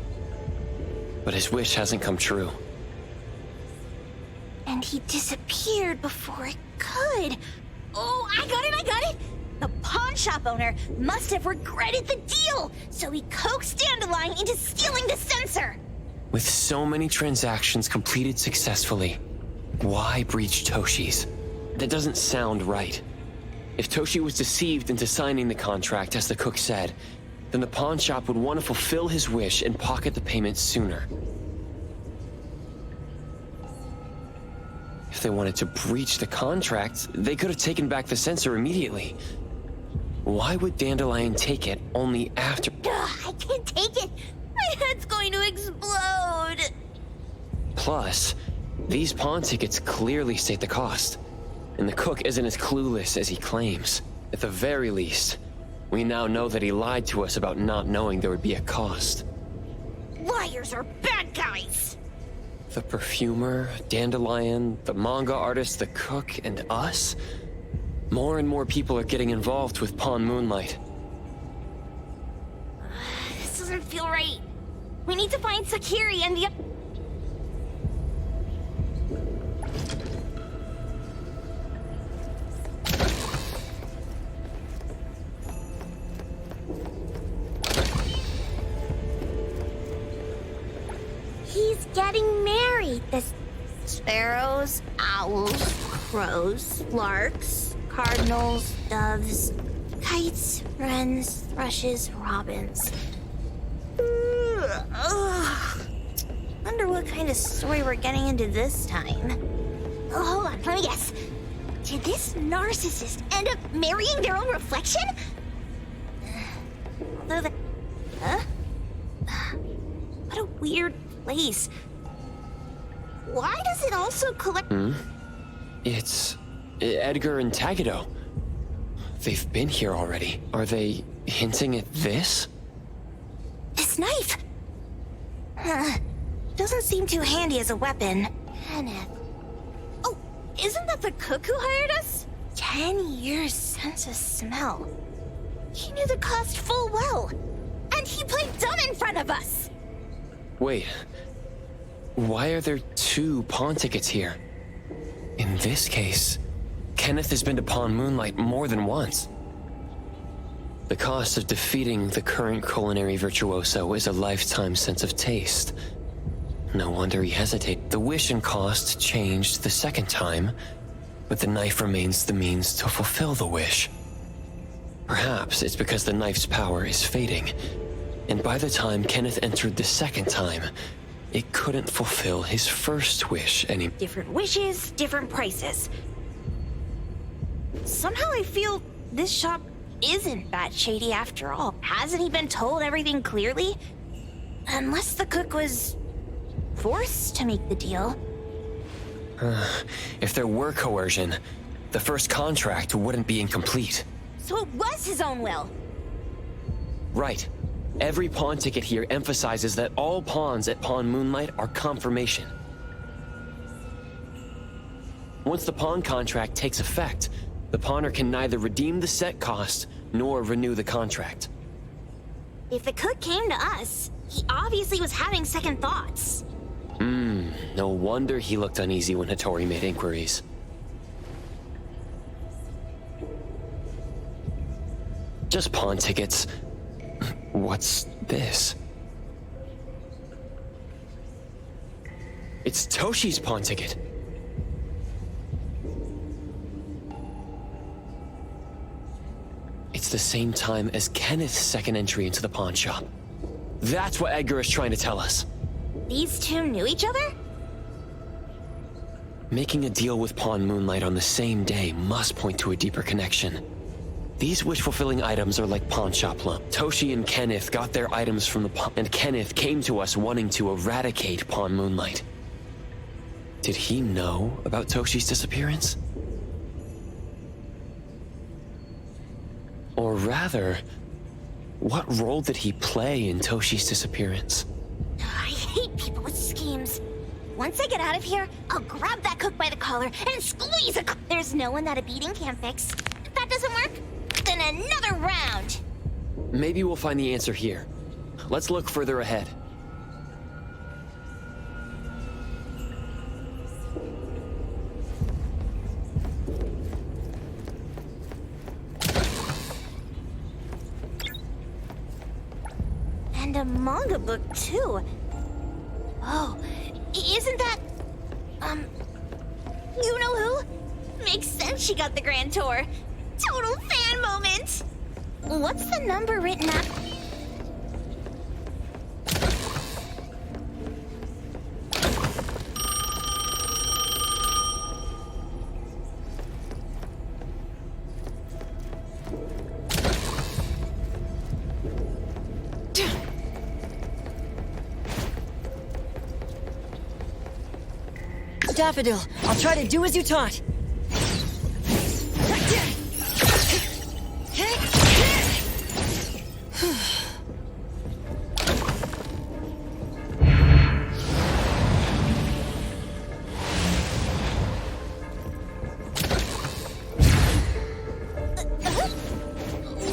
But his wish hasn't come true. And he disappeared before it could. Oh, I got it! The pawn shop owner must have regretted the deal, so he coaxed Dandelion into stealing the sensor. With so many transactions completed successfully, why breach Toshi's? That doesn't sound right. If Toshi was deceived into signing the contract, as the cook said, then the pawn shop would want to fulfill his wish and pocket the payment sooner. If they wanted to breach the contract, they could have taken back the sensor immediately. Why would Dandelion take it only after? I can't take it! My head's going to explode! Plus, these pawn tickets clearly state the cost, and the cook isn't as clueless as he claims. At the very least, we now know that he lied to us about not knowing there would be a cost. Liars are bad guys! The perfumer, Dandelion, the manga artist, the cook, and us? More and more people are getting involved with Pawn Moonlight. This doesn't feel right. We need to find Sakiri and the... He's getting married. The sparrows, owls, crows, larks, cardinals, doves, kites, wrens, thrushes, robins. Wonder what kind of story we're getting into this time. Oh, hold on, let me guess. Did this narcissist end up marrying their own reflection? Although what a weird place. Why does it also collect... It's Edgar and Tagedo. They've been here already. Are they hinting at this? This knife! Doesn't seem too handy as a weapon. Kenneth. Oh, isn't that the cook who hired us? 10 years sense of smell. He knew the cost full well. And he played dumb in front of us! Wait. Why are there 2 pawn tickets here? In this case, Kenneth has been to Pawn Moonlight more than once. The cost of defeating the current culinary virtuoso is a lifetime sense of taste. No wonder he hesitated. The wish and cost changed the second time, but the knife remains the means to fulfill the wish. Perhaps it's because the knife's power is fading, and by the time Kenneth entered the second time, it couldn't fulfill his first wish anymore. Different wishes, different prices. Somehow I feel this shop isn't that shady after all. Hasn't he been told everything clearly? Unless the cook was forced to make the deal. If there were coercion, the first contract wouldn't be incomplete. So it was his own will. Right. Every pawn ticket here emphasizes that all pawns at Pawn Moonlight are confirmation. Once the pawn contract takes effect, the pawner can neither redeem the set cost nor renew the contract. If the cook came to us, he obviously was having second thoughts. No wonder he looked uneasy when Hattori made inquiries. Just pawn tickets. What's this? It's Toshi's pawn ticket. It's the same time as Kenneth's second entry into the pawn shop. That's what Edgar is trying to tell us. These two knew each other? Making a deal with Pawn Moonlight on the same day must point to a deeper connection. These wish-fulfilling items are like pawn shop loans. Toshi and Kenneth got their items from the pawn, and Kenneth came to us wanting to eradicate Pawn Moonlight. Did he know about Toshi's disappearance? Or rather, what role did he play in Toshi's disappearance? I hate people with schemes. Once I get out of here, I'll grab that cook by the collar and squeeze a. There's no one that a beating can't fix. If that doesn't work, then another round. Maybe we'll find the answer here. Let's look further ahead. And a manga book, too. Oh, isn't that... you know who? Makes sense she got the grand tour. Total fan moment! What's the number written up? Daffodil, I'll try to do as you taught.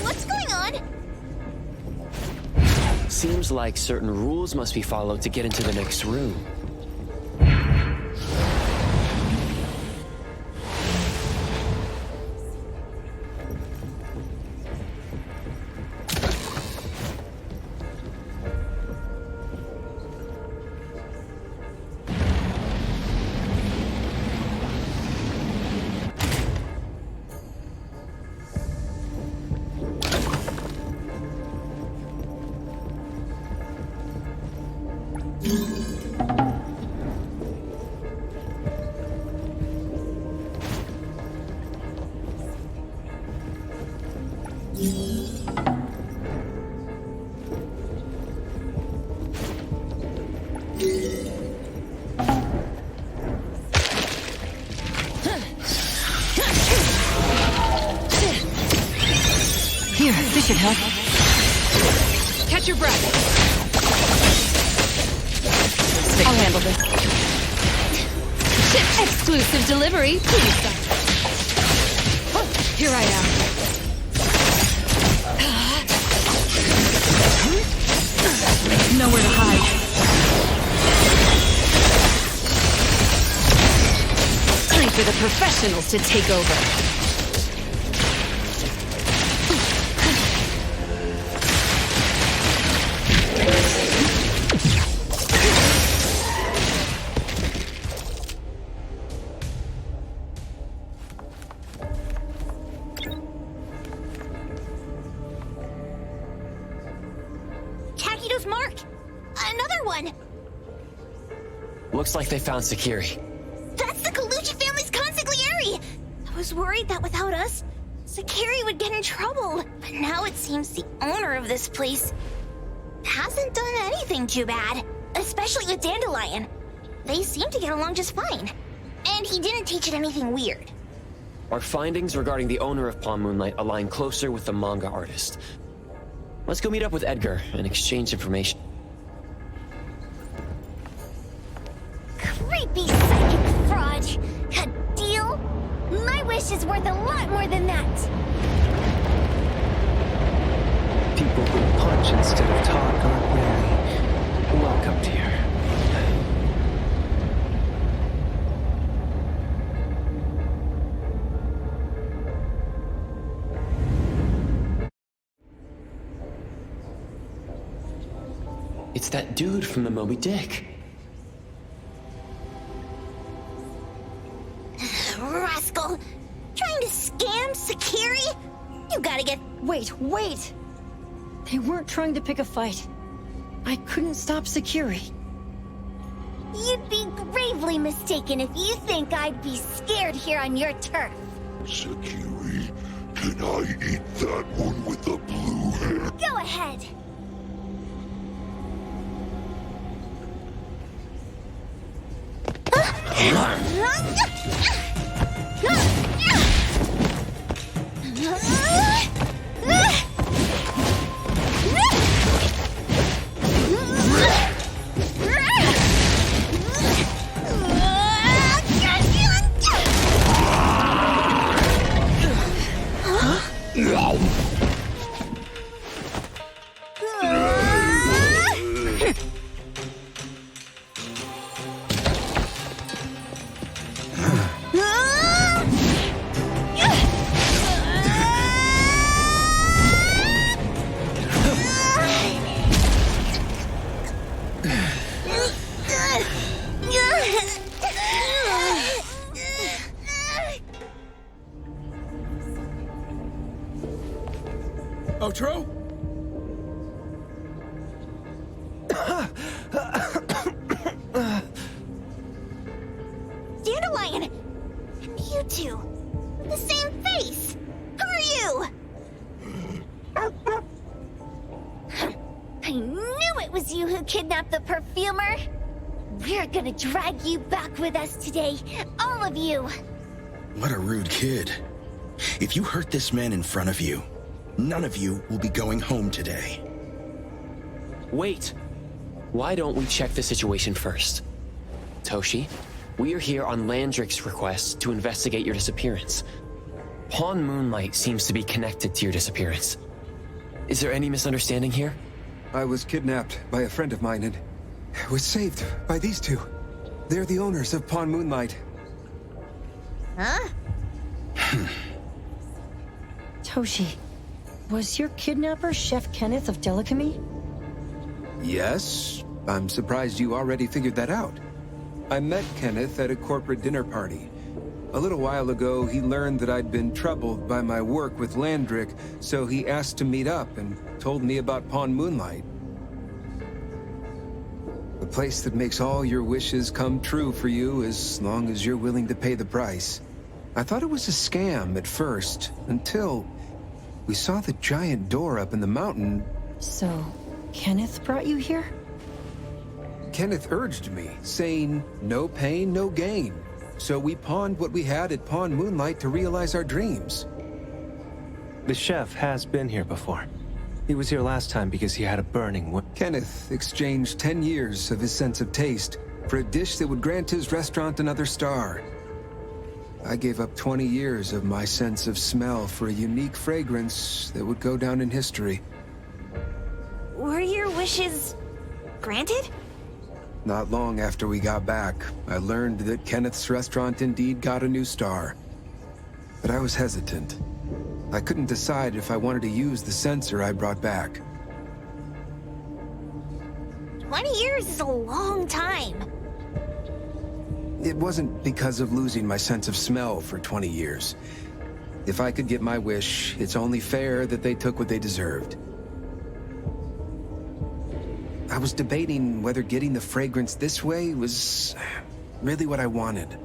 What's going on? Seems like certain rules must be followed to get into the next room. Here, this should help. Catch your breath. I'll handle this. Exclusive delivery, please. Here I am. Nowhere to hide. Time for the professionals to take over. Takido's mark! Another one! Looks like they found Sekiri. That's the Colucci family's consigliere! I was worried that without us, Sekiri would get in trouble. But now it seems the owner of this place hasn't done anything too bad. Especially with Dandelion. They seem to get along just fine. And he didn't teach it anything weird. Our findings regarding the owner of Pawn Moonlight align closer with the manga artist. Let's go meet up with Edgar and exchange information. Creepy psychic fraud. A deal? My wish is worth a lot more than that. People who punch instead of talk aren't really welcomed here. It's that dude from the Moby Dick. Rascal! Trying to scam Sekiri? You gotta get... Wait! They weren't trying to pick a fight. I couldn't stop Sekiri. You'd be gravely mistaken if you think I'd be scared here on your turf. Sekiri, can I eat that one with the blue hair? Go ahead. Outro? Dandelion! And you two! The same face! Who are you? I knew it was you who kidnapped the perfumer! We're gonna drag you back with us today, all of you! What a rude kid. If you hurt this man in front of you, none of you will be going home today. Wait! Why don't we check the situation first? Toshi, we are here on Landry's request to investigate your disappearance. Pawn Moonlight seems to be connected to your disappearance. Is there any misunderstanding here? I was kidnapped by a friend of mine and was saved by these two. They're the owners of Pawn Moonlight. Huh? Toshi, was your kidnapper Chef Kenneth of ΔELICAMY? Yes, I'm surprised you already figured that out. I met Kenneth at a corporate dinner party. A little while ago, he learned that I'd been troubled by my work with Landry, so he asked to meet up and told me about Pawn Moonlight. A place that makes all your wishes come true for you as long as you're willing to pay the price. I thought it was a scam at first, until we saw the giant door up in the mountain. So, Kenneth brought you here? Kenneth urged me, saying, no pain, no gain. So we pawned what we had at Pawn Moonlight to realize our dreams. The chef has been here before. He was here last time because he had a burning wound. Kenneth exchanged 10 years of his sense of taste for a dish that would grant his restaurant another star. I gave up 20 years of my sense of smell for a unique fragrance that would go down in history. Were your wishes granted? Not long after we got back, I learned that Kenneth's restaurant indeed got a new star. But I was hesitant. I couldn't decide if I wanted to use the sensor I brought back. 20 years is a long time. It wasn't because of losing my sense of smell for 20 years. If I could get my wish, it's only fair that they took what they deserved. I was debating whether getting the fragrance this way was really what I wanted.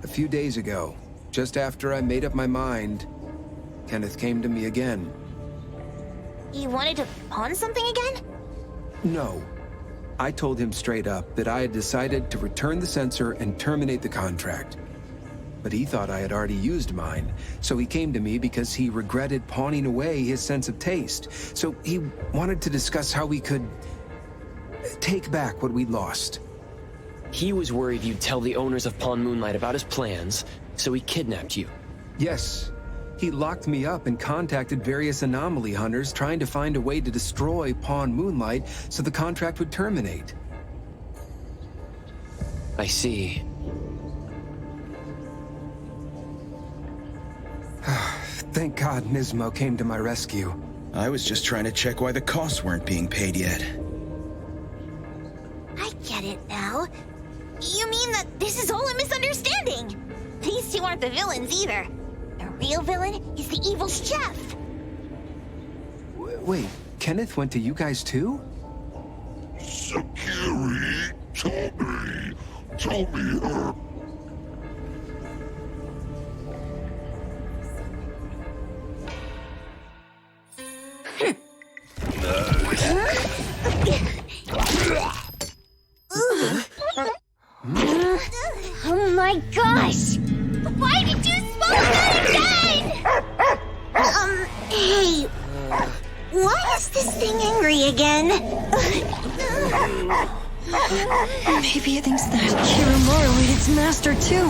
A few days ago, just after I made up my mind, Kenneth came to me again. You wanted to pawn something again? No. I told him straight up that I had decided to return the sensor and terminate the contract. But he thought I had already used mine, so he came to me because he regretted pawning away his sense of taste. So he wanted to discuss how we could take back what we'd lost. He was worried you'd tell the owners of Pawn Moonlight about his plans, so he kidnapped you. Yes. He locked me up and contacted various anomaly hunters trying to find a way to destroy Pawn Moonlight so the contract would terminate. I see. Thank God Nismo came to my rescue. I was just trying to check why the costs weren't being paid yet. I get it now. You mean that this is all a misunderstanding? These two aren't the villains either. The real villain is the evil chef. Wait, Kenneth went to you guys too? Sekiri, Tell me, Oh my gosh! Why did you smoke that again? Hey, why is this thing angry again? Maybe it thinks that 𝓤ᴏ ate its master too.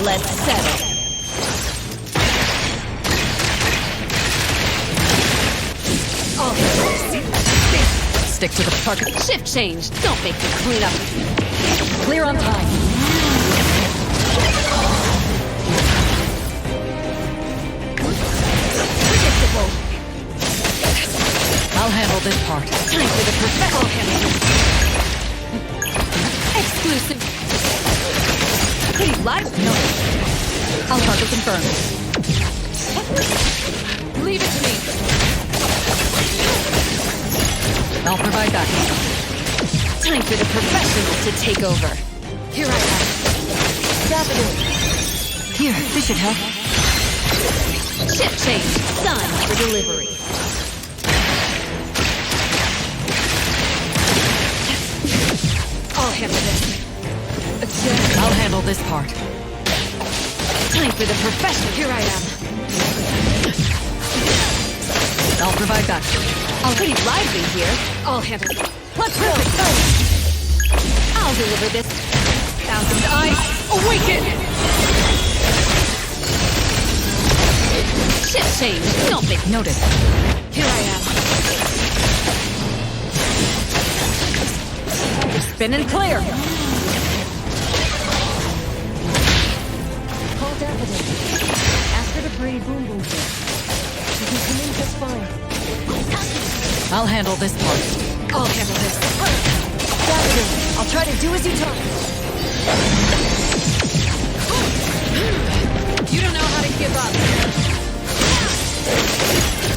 Let's settle. Stick to the target. Shift change. Don't make me clean up. Clear on time. Predictable. I'll handle this part. Time for the professional. Exclusive. Pretty live? No. I'll mark it confirmed. Leave it to me. I'll provide backup. Time for the professionals to take over. Here I am. 𝓚. Here, this should help. Ship change. Signed for delivery. I'll handle this. I'll handle this part. Time for the professional. Here I am. I'll provide backup. I'll pretty lively here. I'll handle it. Let's go! I'll deliver this. Thousand eyes, awaken! Ship change. Don't make notice. Here I am. Spin and clear. Call 𝓚. Ask her to bring Boom Boom here. She can come in just fine. I'll handle this part. I'll handle this. 𝓚. I'll try to do as you tell me. You don't know how to give up.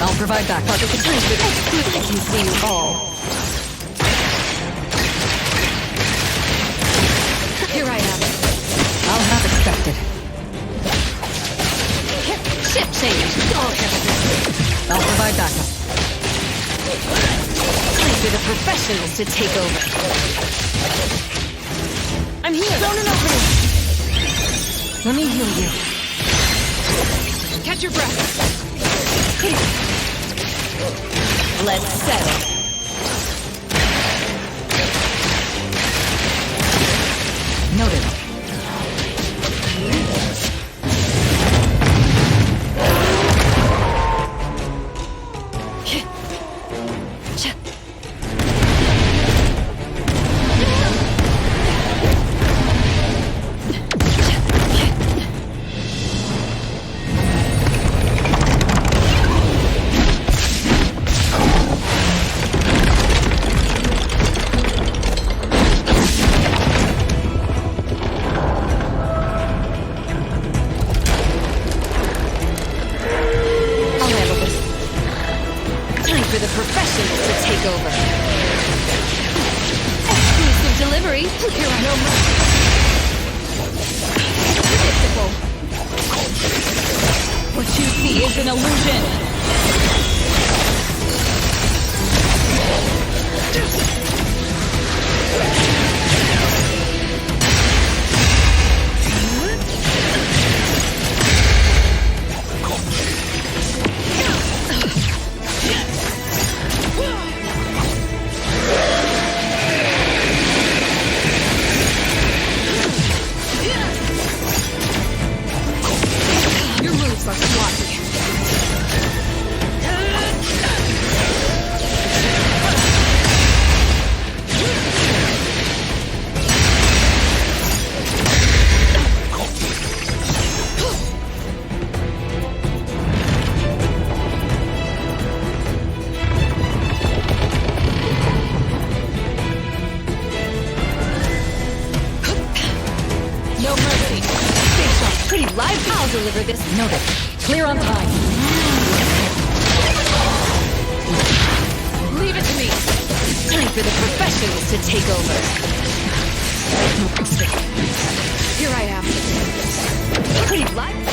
I'll provide backup. I can see you all. Here I am. I'll have expected. Ship change. I'll handle this. I'll provide backup. Time for the professionals to take over. I'm here. Zone an opening. Let me heal you. Catch your breath. Let's settle. Noted. No mercy. Stay sharp. Pretty lively. I'll deliver this. Noted. Clear on time. Leave it to me. Time for the professionals to take over. Here I am. Pretty lively.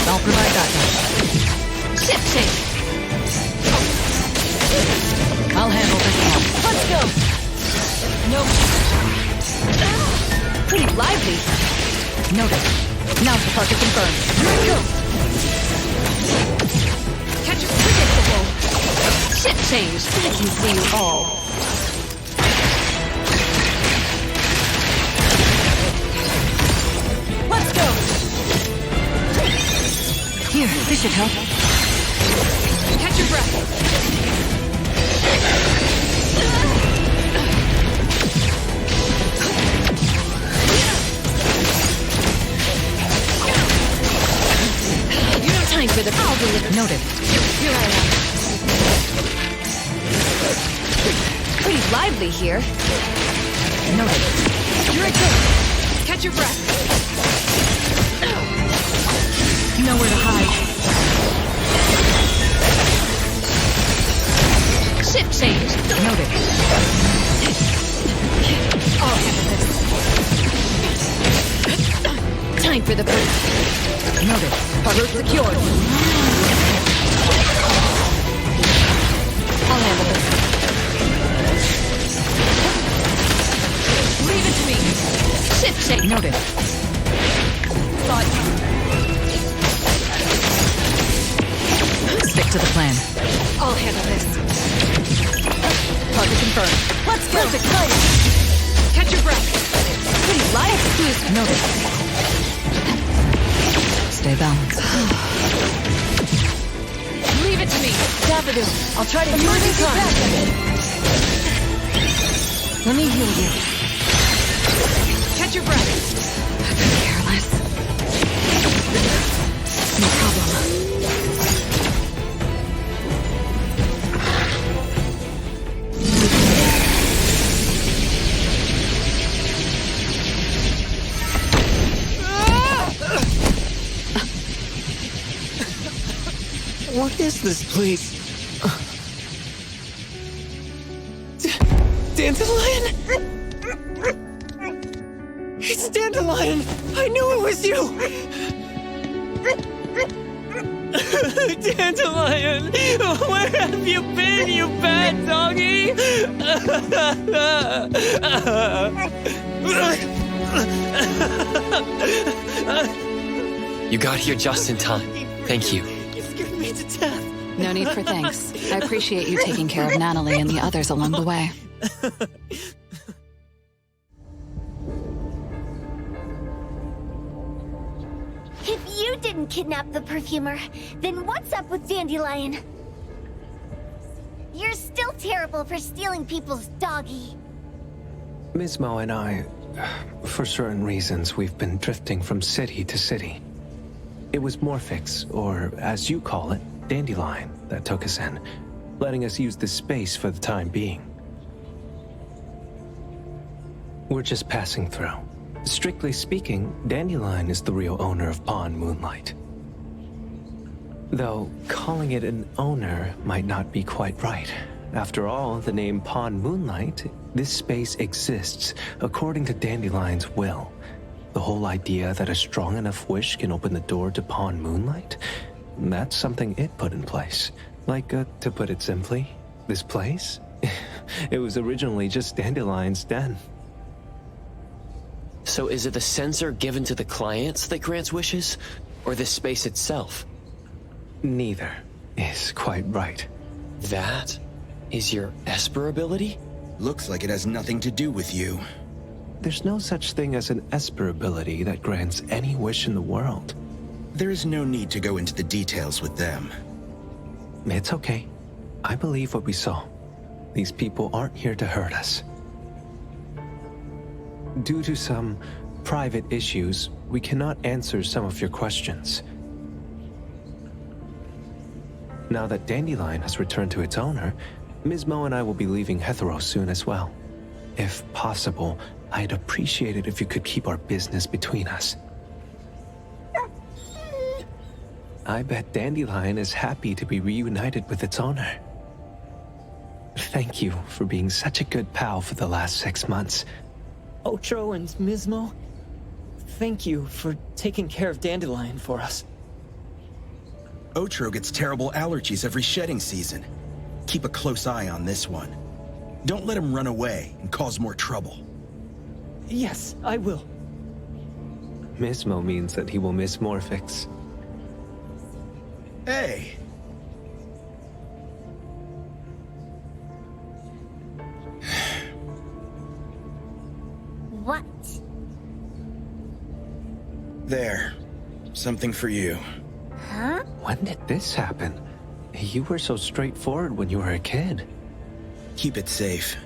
I'll provide backup. Ship change. I'll handle this one. Let's go. No. Pretty lively. Noted. Now the target confirmed. Here I go. Catch it predictable. Ship change. I can see you all. Let's go. Here, this should help. Catch your breath. You don't time for the I'll deliver. Noted. Here I am. Pretty lively here. Noted. Here I go. Catch your breath. Nowhere to hide. Ship change. Noted. I'll handle this. Time for the break. Noted. Route secured. I'll handle this. Leave it to me. Ship change. Noted. Thought. Stick to the plan. I'll handle this. Target confirmed. Let's go. Perfect timing. Catch your breath. Pretty light. Noted. Stay balanced. Leave it to me. Daffodil, I'll try to do it in time. Let me heal you. Catch your breath. Careless. No problem. What is this place? Dandelion? It's Dandelion! I knew it was you! Dandelion! Where have you been, you bad doggy? You got here just in time. Thank you. Me to death. No need for thanks. I appreciate you taking care of Natalie and the others along the way. If you didn't kidnap the perfumer, then what's up with Dandelion? You're still terrible for stealing people's doggy. Ms. Mo and I, for certain reasons, we've been drifting from city to city. It was Morphix, or as you call it, Dandelion, that took us in, letting us use this space for the time being. We're just passing through. Strictly speaking, Dandelion is the real owner of Pawn Moonlight. Though, calling it an owner might not be quite right. After all, the name Pawn Moonlight, this space exists according to Dandelion's will. The whole idea that a strong enough wish can open the door to Pawn Moonlight? That's something it put in place. Like, to put it simply, this place? It was originally just Dandelion's den. So is it the sensor given to the clients that grants wishes, or the space itself? Neither is quite right. That is your Esper ability? Looks like it has nothing to do with you. There's no such thing as an Esper ability that grants any wish in the world. There is no need to go into the details with them. It's okay. I believe what we saw. These people aren't here to hurt us. Due to some private issues, we cannot answer some of your questions. Now that Dandelion has returned to its owner, Ms. Mo and I will be leaving Hetero soon as well. If possible, I'd appreciate it if you could keep our business between us. I bet Dandelion is happy to be reunited with its owner. Thank you for being such a good pal for the last 6 months. Otro and Mismo, thank you for taking care of Dandelion for us. Otro gets terrible allergies every shedding season. Keep a close eye on this one. Don't let him run away and cause more trouble. Yes, I will. Mismo means that he will miss Morphix. Hey! What? There. Something for you. Huh? When did this happen? You were so straightforward when you were a kid. Keep it safe.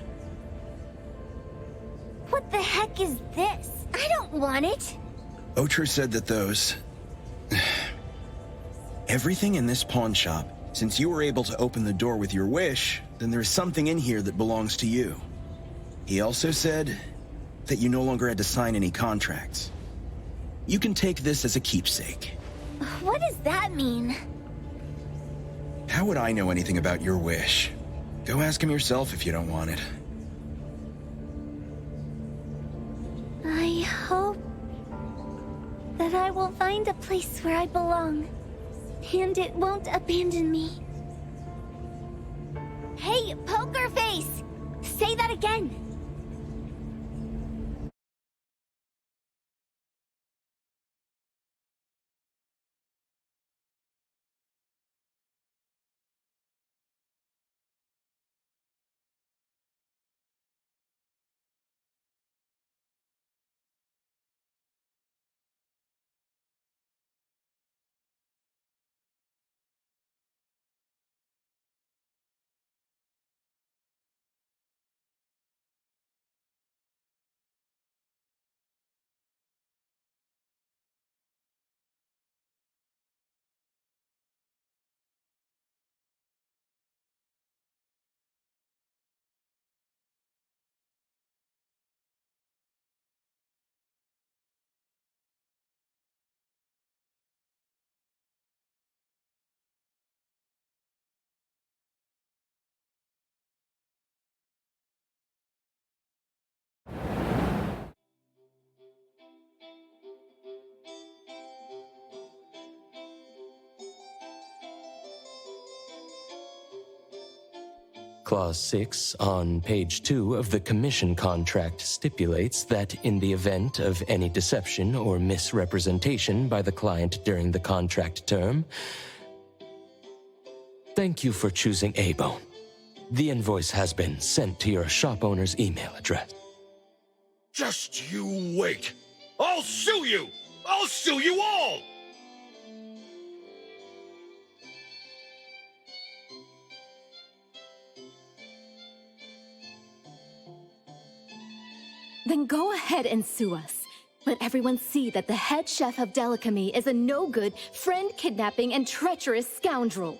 What the heck is this? I don't want it. Otro said that those... Everything in this pawn shop, since you were able to open the door with your wish, then there's something in here that belongs to you. He also said that you no longer had to sign any contracts. You can take this as a keepsake. What does that mean? How would I know anything about your wish? Go ask him yourself if you don't want it. I hope that I will find a place where I belong, and it won't abandon me. Hey, Poker Face! Say that again! Clause 6 on page 2 of the commission contract stipulates that in the event of any deception or misrepresentation by the client during the contract term, thank you for choosing A-Bone. The invoice has been sent to your shop owner's email address. Just you wait! I'll sue you! I'll sue you all! Then go ahead and sue us. Let everyone see that the head chef of ΔELICAMY is a no-good, friend-kidnapping, and treacherous scoundrel.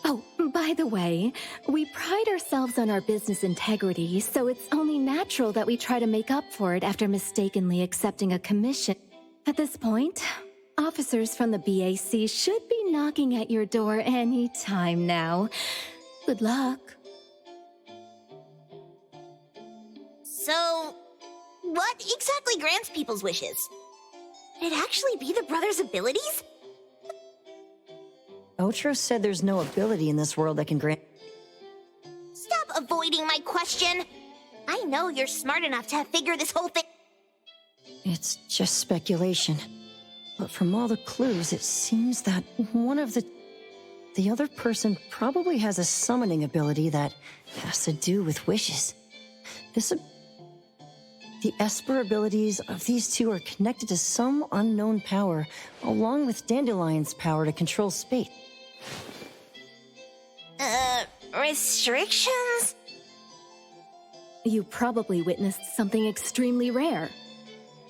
Oh, by the way, we pride ourselves on our business integrity, so it's only natural that we try to make up for it after mistakenly accepting a commission. At this point, officers from the BAC should be knocking at your door any time now. Good luck. So, what exactly grants people's wishes? Could it actually be the brothers' abilities? Otro said there's no ability in this world that can grant... Stop avoiding my question! I know you're smart enough to figure this whole thing... It's just speculation. But from all the clues, it seems that one of the other person probably has a summoning ability that has to do with wishes. The Esper abilities of these two are connected to some unknown power, along with Dandelion's power to control space. Restrictions? You probably witnessed something extremely rare.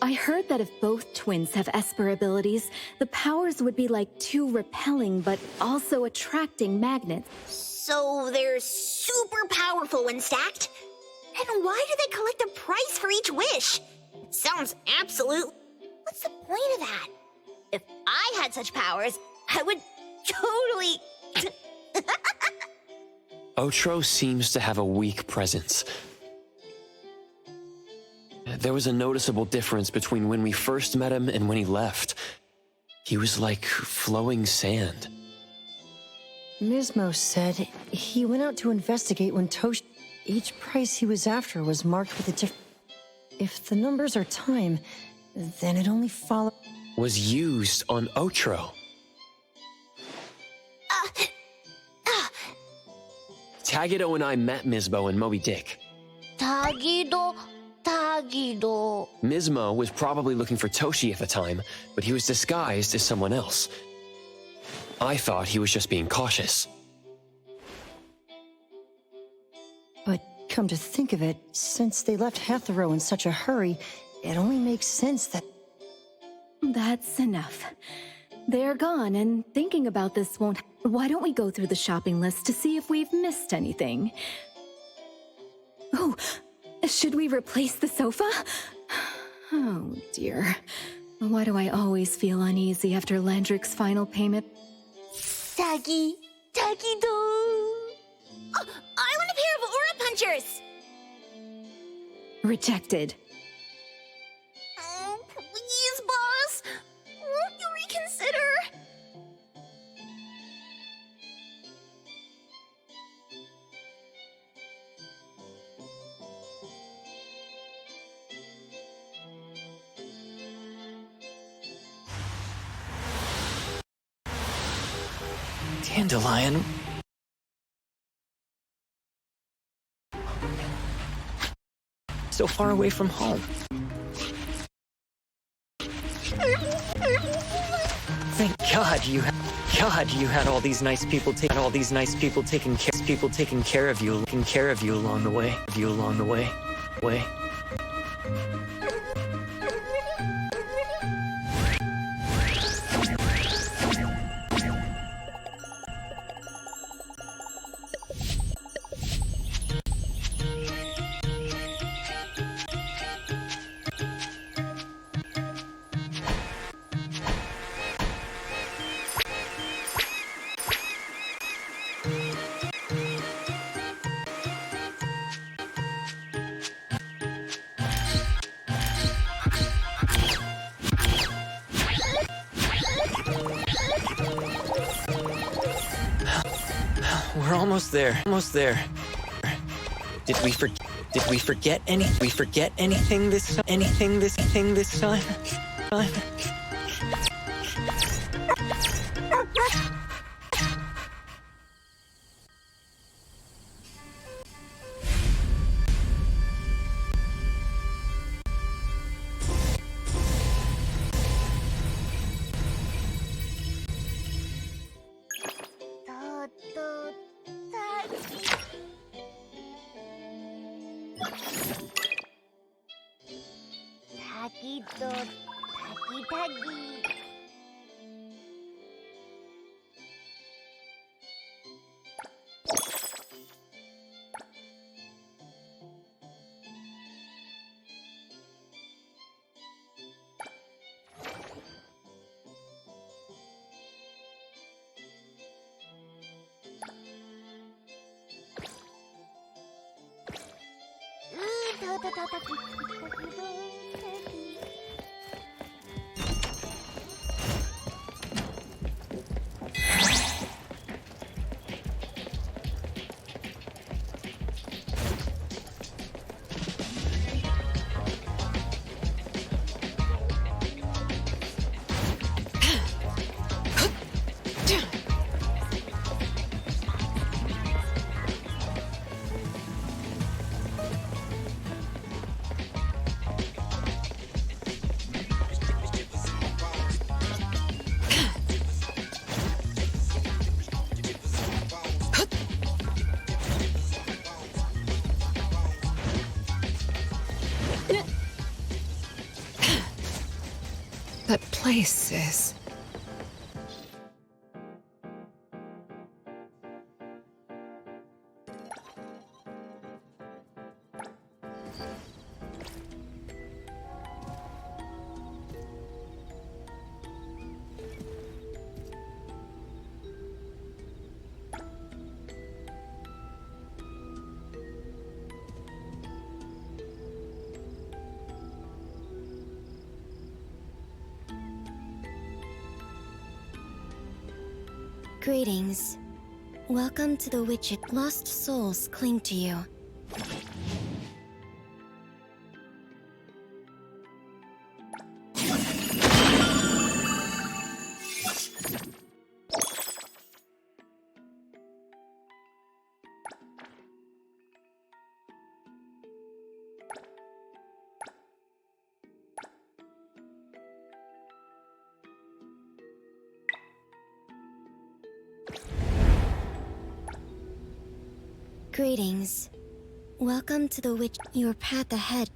I heard that if both twins have Esper abilities, the powers would be like two repelling but also attracting magnets. So they're super powerful when stacked? And why do they collect a price for each wish? Sounds absolute. What's the point of that? If I had such powers, I would totally... Otro seems to have a weak presence. There was a noticeable difference between when we first met him and when he left. He was like flowing sand. Mismo said he went out to investigate when Toshi... Each price he was after was marked with a different... If the numbers are time, then it only follows... Was used on Otro. 괤괰 and I met Mismo in Moby Dick. 괤괰. Mismo was probably looking for Toshi at the time, but he was disguised as someone else. I thought he was just being cautious. But come to think of it, since they left ∞ in such a hurry, it only makes sense that... That's enough. They're gone, and thinking about this won't... Why don't we go through the shopping list to see if we've missed anything? Oh, should we replace the sofa? Oh, dear. Why do I always feel uneasy after Landric's final payment? Tagido. Oh, I want a pair of aura punchers! Rejected. Oh, please, boss. Won't you reconsider? Dandelion. So far away from home. Thank God you had all these nice people taking care of you along the way. We're almost there. Did we forget anything this time? That place is... Greetings. Welcome to the witch. Lost souls cling to you. Greetings. Welcome to the witch. Your path ahead.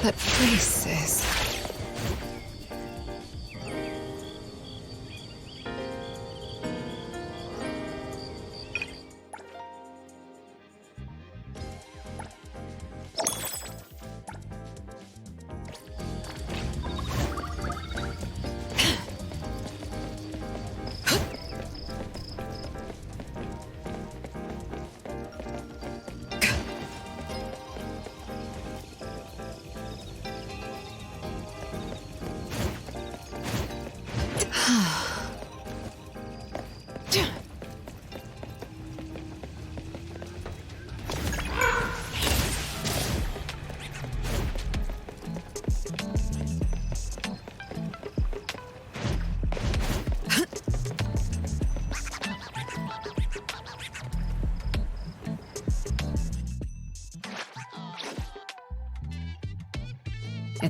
That place is...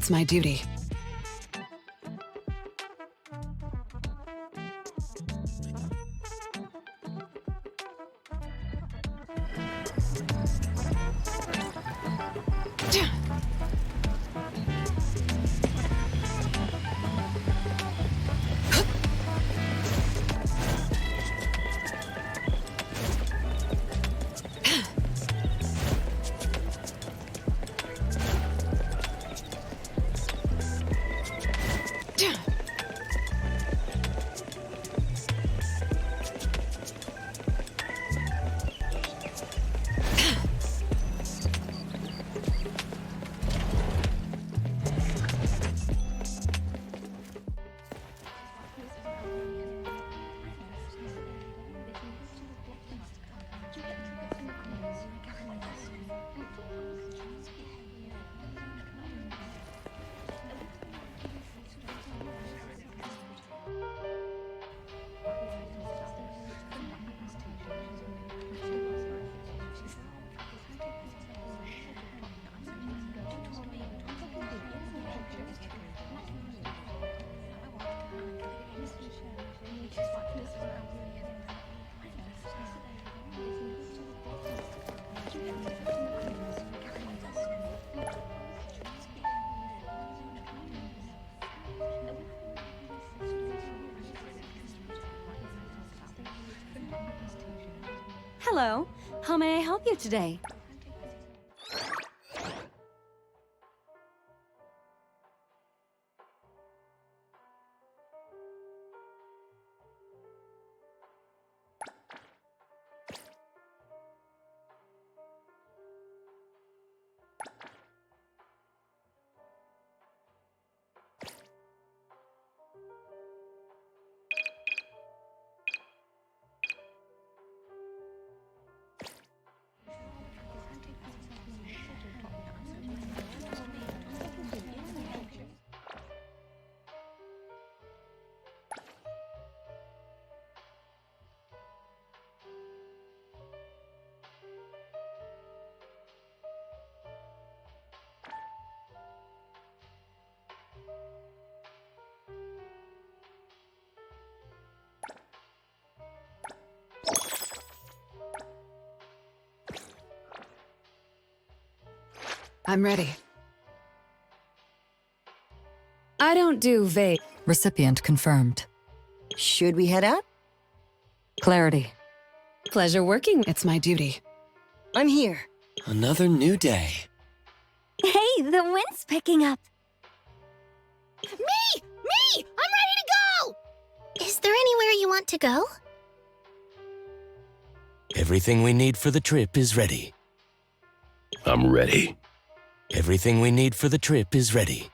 It's my duty. Hello. How may I help you today? I'm ready. I don't do vague. Recipient confirmed. Should we head out? Clarity. Pleasure working. It's my duty. I'm here. Another new day. Hey, the wind's picking up. Me! I'm ready to go! Is there anywhere you want to go? Everything we need for the trip is ready. I'm ready. Everything we need for the trip is ready.